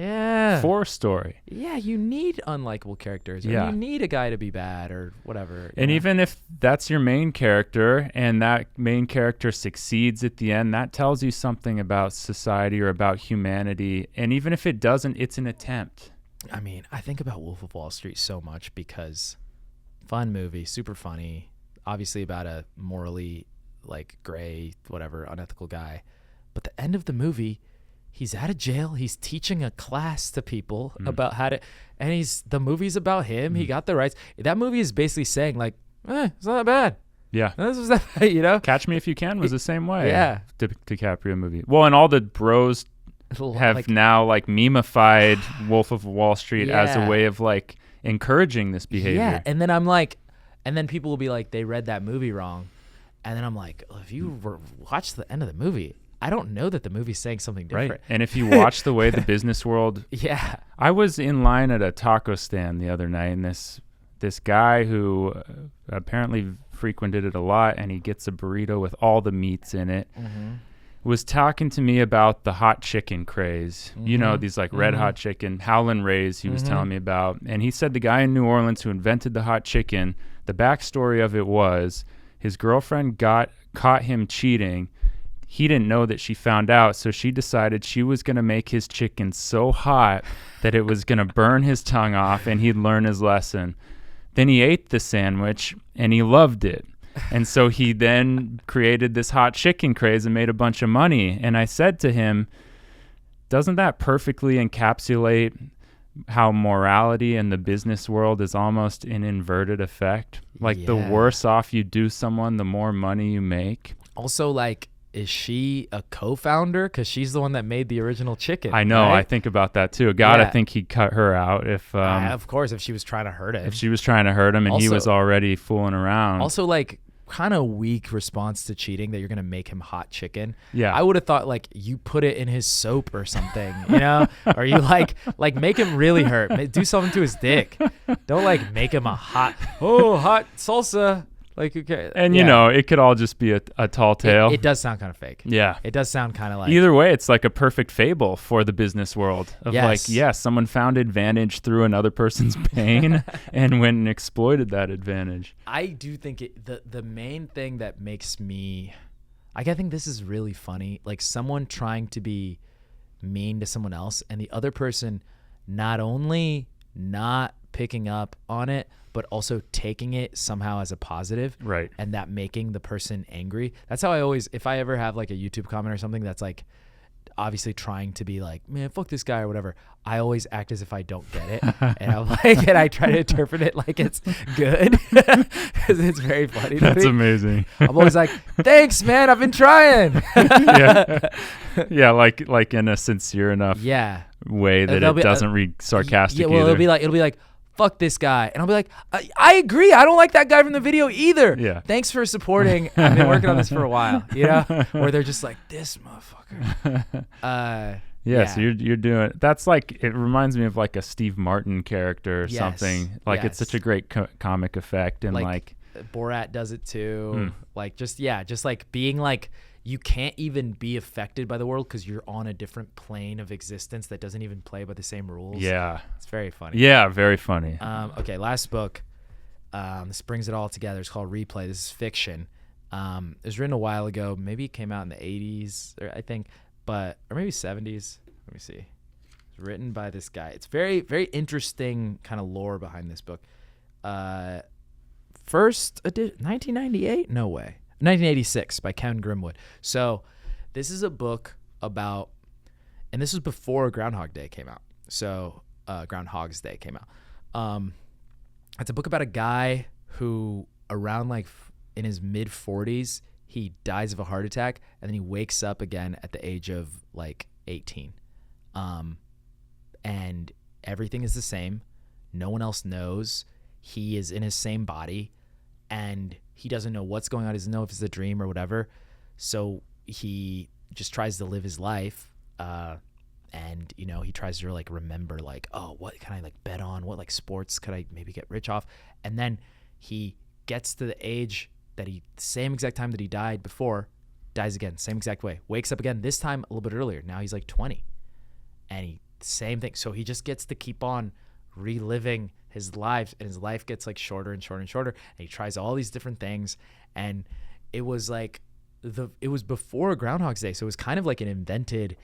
for a story. Yeah, you need unlikable characters. Or you need a guy to be bad or whatever. And even if that's your main character and that main character succeeds at the end, that tells you something about society or about humanity. And even if it doesn't, it's an attempt. I mean, I think about Wolf of Wall Street so much because fun movie, super funny, obviously about a morally like gray, whatever, unethical guy. But the end of the movie, he's out of jail. He's teaching a class to people about how to, and the movie's about him. He got the rights. That movie is basically saying like, it's not that bad. Yeah. This was that bad, you know? Catch Me If You Can was the same way. Yeah. DiCaprio movie. Well, and all the bros have like, now like memified Wolf of Wall Street as a way of like encouraging this behavior. Yeah. And then I'm like, and then people will be like, they read that movie wrong. And then I'm like, if you watch the end of the movie, I don't know that the movie's saying something different. Right. And if you watch the way the business world... Yeah. I was in line at a taco stand the other night, and this guy who apparently frequented it a lot, and he gets a burrito with all the meats in it, was talking to me about the hot chicken craze. You know, these like red hot chicken, Howlin' Rays he was telling me about. And he said the guy in New Orleans who invented the hot chicken, the backstory of it was his girlfriend caught him cheating. He didn't know that she found out, so she decided she was going to make his chicken so hot that it was going to burn his tongue off and he'd learn his lesson. Then he ate the sandwich and he loved it. And so he then created this hot chicken craze and made a bunch of money. And I said to him, doesn't that perfectly encapsulate how morality in the business world is almost an inverted effect? Like the worse off you do someone, the more money you make. Also, like, is she a co-founder? Because she's the one that made the original chicken. I know. Right? I think about that too. God, I think he'd cut her out if... of course, if she was trying to hurt him. If she was trying to hurt him and also, he was already fooling around. Also, like, kind of weak response to cheating that you're going to make him hot chicken. Yeah. I would have thought, like, you put it in his soap or something, you know? Or you, like make him really hurt. Do something to his dick. Don't, like, make him a hot salsa. Like, okay. And, you know, it could all just be a tall tale. It does sound kind of fake. Yeah. It does sound kind of like... Either way, it's like a perfect fable for the business world. Of someone found advantage through another person's pain and went and exploited that advantage. I do think the main thing that makes me... I think this is really funny. Like, someone trying to be mean to someone else and the other person not only not picking up on it, but also taking it somehow as a positive, right? And that making the person angry. That's how I always, if I ever have like a YouTube comment or something that's like obviously trying to be like, man, fuck this guy or whatever, I always act as if I don't get it, and I'm like, and I try to interpret it like it's good because it's very funny. That's amazing. I'm always like, thanks, man, I've been trying. yeah, like in a sincere enough way that it doesn't read sarcastic. Well, either. it'll be like. Fuck this guy. And I'll be like, I agree. I don't like that guy from the video either. Yeah. Thanks for supporting. I've been working on this for a while, you know? Where they're just like, this motherfucker. So you're doing, that's like, it reminds me of like a Steve Martin character or something. Like it's such a great comic effect. And like Borat does it too. Like just like being like, you can't even be affected by the world because you're on a different plane of existence that doesn't even play by the same rules. Yeah. It's very funny. Yeah, very funny. Okay, last book. This brings it all together. It's called Replay. This is fiction. It was written a while ago. Maybe it came out in the 80s, I think, or maybe 70s. Let me see. It's written by this guy. It's very, very interesting kind of lore behind this book. first edition, 1998? No way. 1986 by Ken Grimwood. So this is a book about, and this was before Groundhog Day came out. So Groundhog's Day came out. It's a book about a guy who around like in his mid 40s, he dies of a heart attack, and then he wakes up again at the age of like 18. And everything is the same. No one else knows. He is in his same body, and he doesn't know what's going on. He doesn't know if it's a dream or whatever. So he just tries to live his life. And, you know, he tries to like remember like, oh, what can I like bet on? What like sports could I maybe get rich off? And then he gets to the age that same exact time that he died before, dies again, same exact way, wakes up again, this time a little bit earlier. Now he's like 20, and same thing. So he just gets to keep on reliving his life, and his life gets like shorter and shorter and shorter. And he tries all these different things. And it was like it was before Groundhog's Day. So it was kind of like an invented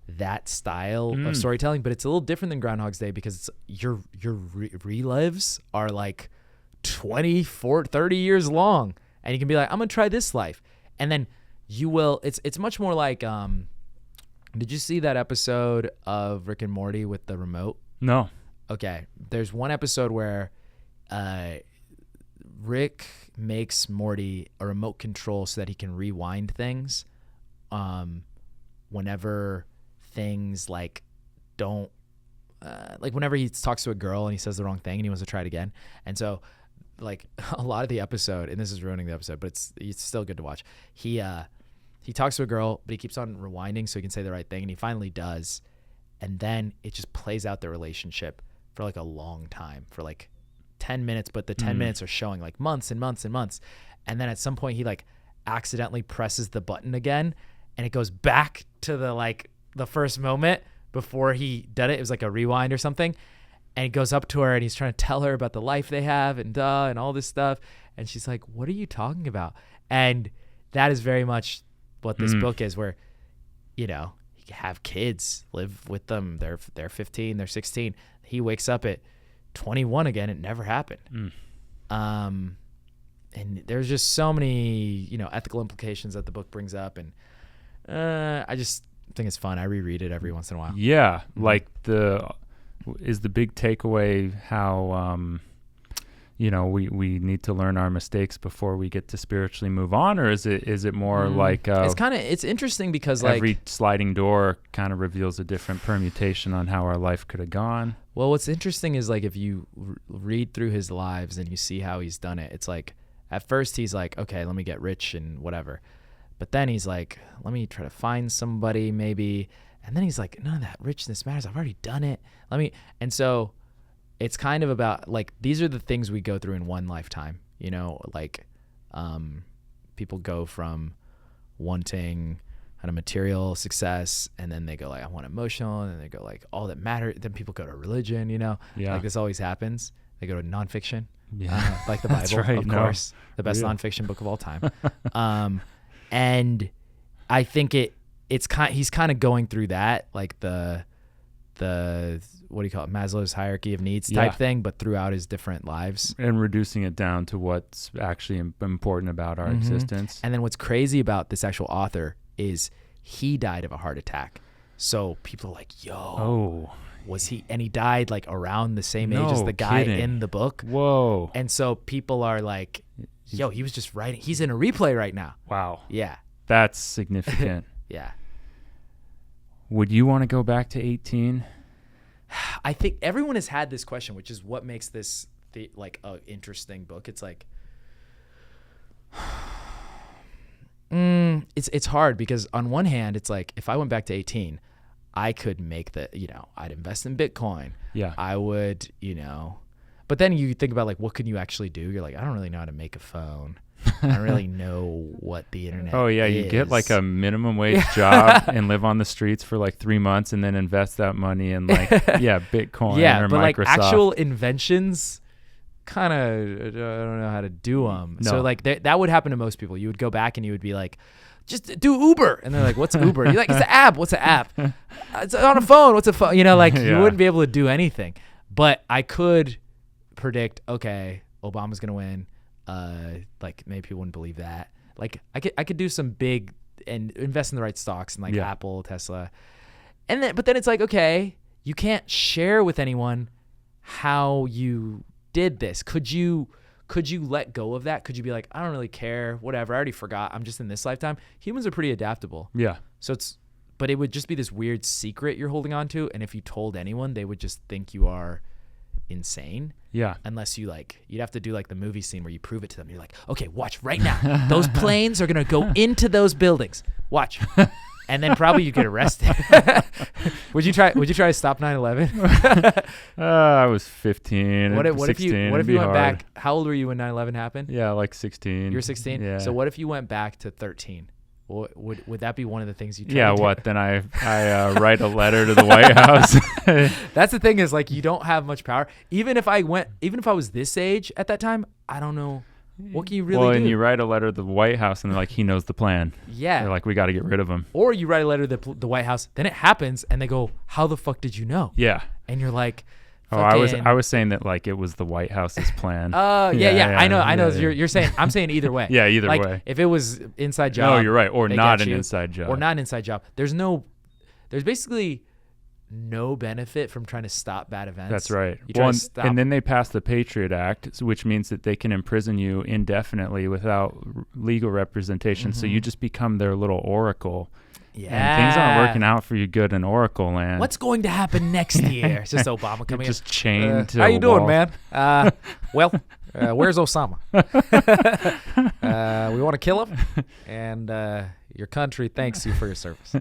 that style of storytelling, but it's a little different than Groundhog's Day because it's your relives are like 24, 30 years long. And you can be like, I'm going to try this life. And then you will, it's much more like, did you see that episode of Rick and Morty with the remote? No. Okay. There's one episode where Rick makes Morty a remote control so that he can rewind things whenever things like don't, like whenever he talks to a girl and he says the wrong thing and he wants to try it again. And so like a lot of the episode, and this is ruining the episode, but it's still good to watch. He talks to a girl, but he keeps on rewinding so he can say the right thing, and he finally does. And then it just plays out the relationship for like a long time, for like 10 minutes, but the 10 minutes are showing like months and months and months. And then at some point he like accidentally presses the button again, and it goes back to the first moment before he did it. It was like a rewind or something. And he goes up to her and he's trying to tell her about the life they have and all this stuff. And she's like, what are you talking about? And that is very much what this book is, where, you know, you have kids, live with them. They're 15, they're 16. He wakes up at 21 again. It never happened. And there's just so many, you know, ethical implications that the book brings up. And I just think it's fun. I reread it every once in a while. Yeah. Like is the big takeaway how, you know, we need to learn our mistakes before we get to spiritually move on? Or is it more like it's interesting because every like sliding door kind of reveals a different permutation on how our life could have gone? Well, what's interesting is like if you read through his lives and you see how he's done it, it's like at first he's like, okay, let me get rich and whatever. But then he's like, let me try to find somebody maybe. And then he's like, none of that richness matters. I've already done it. And so it's kind of about like, these are the things we go through in one lifetime, you know, like people go from wanting kind of material success, and then they go like, I want emotional, and then they go like all that matters. Then people go to religion, you know, like this always happens. They go to nonfiction, like the Bible, right. of course, the best nonfiction book of all time. And I think he's kind of going through that, like the what do you call it, Maslow's hierarchy of needs type thing, but throughout his different lives, and reducing it down to what's actually important about our existence. And then what's crazy about this actual author is he died of a heart attack. So people are like, yo, was he? And he died like around the same age as the guy in the book. Whoa. And so people are like, yo, he was just writing. He's in a replay right now. Wow. Yeah. That's significant. Yeah. Would you want to go back to 18? I think everyone has had this question, which is what makes this like an interesting book. It's like, it's hard because on one hand, it's like if I went back to 18, I could make I'd invest in Bitcoin. Yeah. I would, but then you think about like, what can you actually do? You're like, I don't really know how to make a phone. I don't really know what the internet is. You get like a minimum wage job and live on the streets for like 3 months and then invest that money in like, Bitcoin or but Microsoft. Like actual inventions, kind of, I don't know how to do them. No. So like that would happen to most people. You would go back and you would be like, just do Uber. And they're like, what's Uber? You're like, it's an app. What's an app? It's on a phone. What's a phone? You wouldn't be able to do anything. But I could predict, okay, Obama's going to win. Like maybe people wouldn't believe that. Like I could do some big and invest in the right stocks and like Apple, Tesla, but then it's like, okay, you can't share with anyone how you did this. Could you let go of that? Could you be like, I don't really care, whatever, I already forgot, I'm just in this lifetime? Humans are pretty adaptable. Yeah. But it would just be this weird secret you're holding on to, and if you told anyone, they would just think you are insane. Yeah. Unless you'd have to do like the movie scene where you prove it to them. You're like, okay, watch right now. Those planes are gonna go into those buildings. Watch. And then probably you get arrested. Would you try to stop 9/11? I was 15. What if 16, you went back? How old were you when 9/11 happened? Yeah, like 16. You were 16? Yeah. So what if you went back to 13? Would that be one of the things you try Yeah, to do? what? Then I write a letter to the White House. That's the thing, is like you don't have much power. Even if I was this age at that time, I don't know. What can you really do? Well, and you write a letter to the White House, and they're like, he knows the plan. Yeah. They're like, we got to get rid of him. Or you write a letter to the White House, then it happens, and they go, how the fuck did you know? Yeah. And you're like, oh, I was saying that like it was the White House's plan. Yeah. I know. You're saying, I'm saying either way. Yeah, either like, way. If it was inside job. No, you're right. Or not an you, inside job. Or not an inside job. There's basically no benefit from trying to stop bad events. That's right. And then they passed the Patriot Act, which means that they can imprison you indefinitely without legal representation. Mm-hmm. So you just become their little oracle. Yeah. And things aren't working out for you good in Oracle land. What's going to happen next year? It's just Obama coming in. Just chained to how you doing, wall. man? Where's Osama? We want to kill him, and your country thanks you for your service.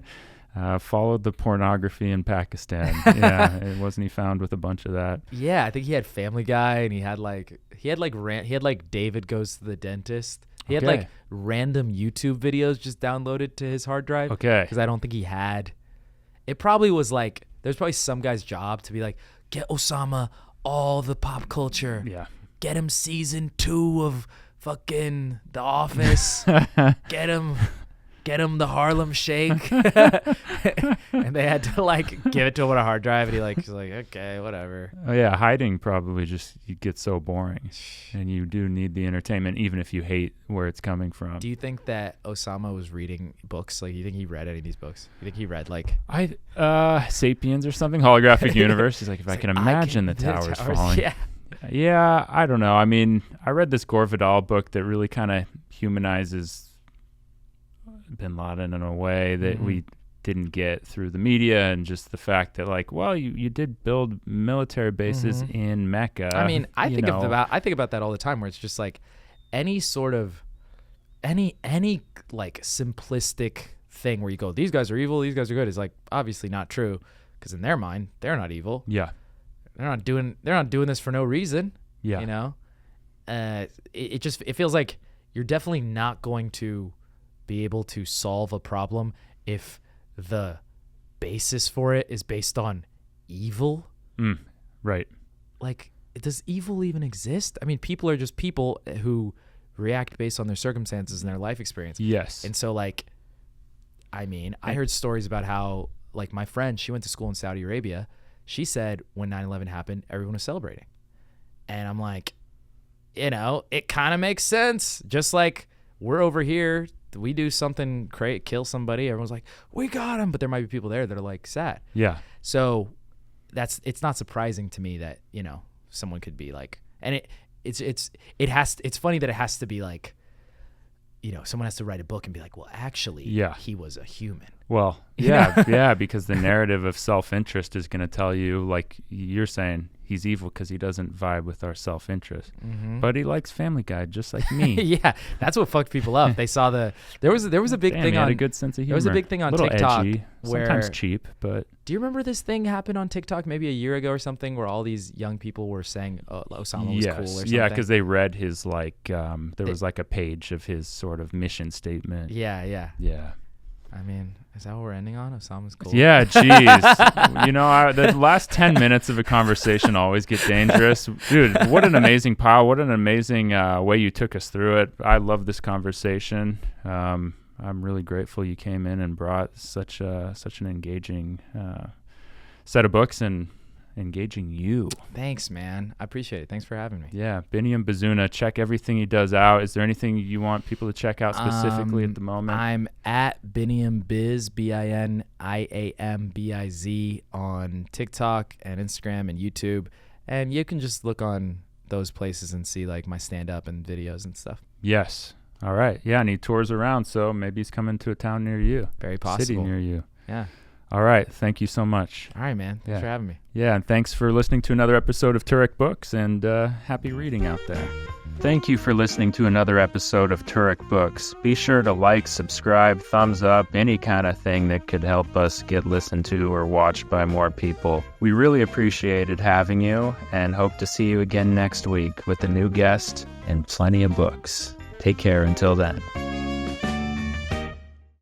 Followed the pornography in Pakistan. Yeah, wasn't he found with a bunch of that? Yeah, I think he had Family Guy, and he had like David Goes to the Dentist. He had like random YouTube videos just downloaded to his hard drive. Okay. Because I don't think he had. It probably was like, there's probably some guy's job to be like, get Osama all the pop culture. Yeah. Get him season 2 of fucking The Office. Get him the Harlem Shake. And they had to like give it to him on a hard drive, and he's like, okay, whatever. Oh yeah, hiding probably you get so boring, and you do need the entertainment even if you hate where it's coming from. Do you think that Osama was reading books? Like, do you think he read any of these books? You think he read like Sapiens or something? Holographic Universe? He's like, if I can imagine the towers falling. Yeah, I don't know. I mean, I read this Gore Vidal book that really kind of humanizes Bin Laden in a way that we didn't get through the media, and just the fact that like, well, you did build military bases in Mecca. I mean, I think about that all the time, where it's just like any sort of any like simplistic thing where you go, these guys are evil, these guys are good, is like obviously not true, because in their mind they're not evil. Yeah. They're not doing this for no reason. Yeah. You know? It feels like you're definitely not going to be able to solve a problem if the basis for it is based on evil. Right. Like, does evil even exist? I mean, people are just people who react based on their circumstances and their life experience. Yes. And so, like, I mean, I heard stories about how, like, my friend, she went to school in Saudi Arabia. She said when 9/11 happened, everyone was celebrating. And I'm like, it kind of makes sense. Just like we're over here, we do something great, kill somebody, everyone's like, we got him, but there might be people there that are like sad. Yeah. So it's not surprising to me that someone could be like, and it's funny that it has to be like, someone has to write a book and be like, well, actually, he was a human. Well, yeah, because the narrative of self-interest is going to tell you, like you're saying, he's evil because he doesn't vibe with our self-interest. But he likes Family Guy just like me. Yeah, that's what fucked people up. They saw there was a big thing he on. Had a good sense of humor. There was a big thing on little TikTok, edgy, where sometimes cheap, but. Do you remember this thing happened on TikTok maybe a year ago or something, where all these young people were saying Osama was cool or something? Yeah, because they read his there was like a page of his sort of mission statement. Yeah. I mean, is that what we're ending on? Osama's cool. Yeah, jeez. The last 10 minutes of a conversation always get dangerous. Dude, what an amazing pile. What an amazing way you took us through it. I love this conversation. I'm really grateful you came in and brought such an engaging set of books. And, engaging you. Thanks, man. I appreciate it. Thanks for having me. Yeah, Biniam Bizuneh. Check everything he does out. Is there anything you want people to check out specifically at the moment? I'm at Biniam Biz, BINIAMBIZ on TikTok and Instagram and YouTube. And you can just look on those places and see like my stand-up and videos and stuff. Yes. All right. Yeah, and he tours around, so maybe he's coming to a town near you. Very possible. City near you. Yeah. All right. Thank you so much. All right, man. Thanks for having me. Yeah, and thanks for listening to another episode of Turek Books, and happy reading out there. Thank you for listening to another episode of Turek Books. Be sure to like, subscribe, thumbs up, any kind of thing that could help us get listened to or watched by more people. We really appreciated having you and hope to see you again next week with a new guest and plenty of books. Take care until then.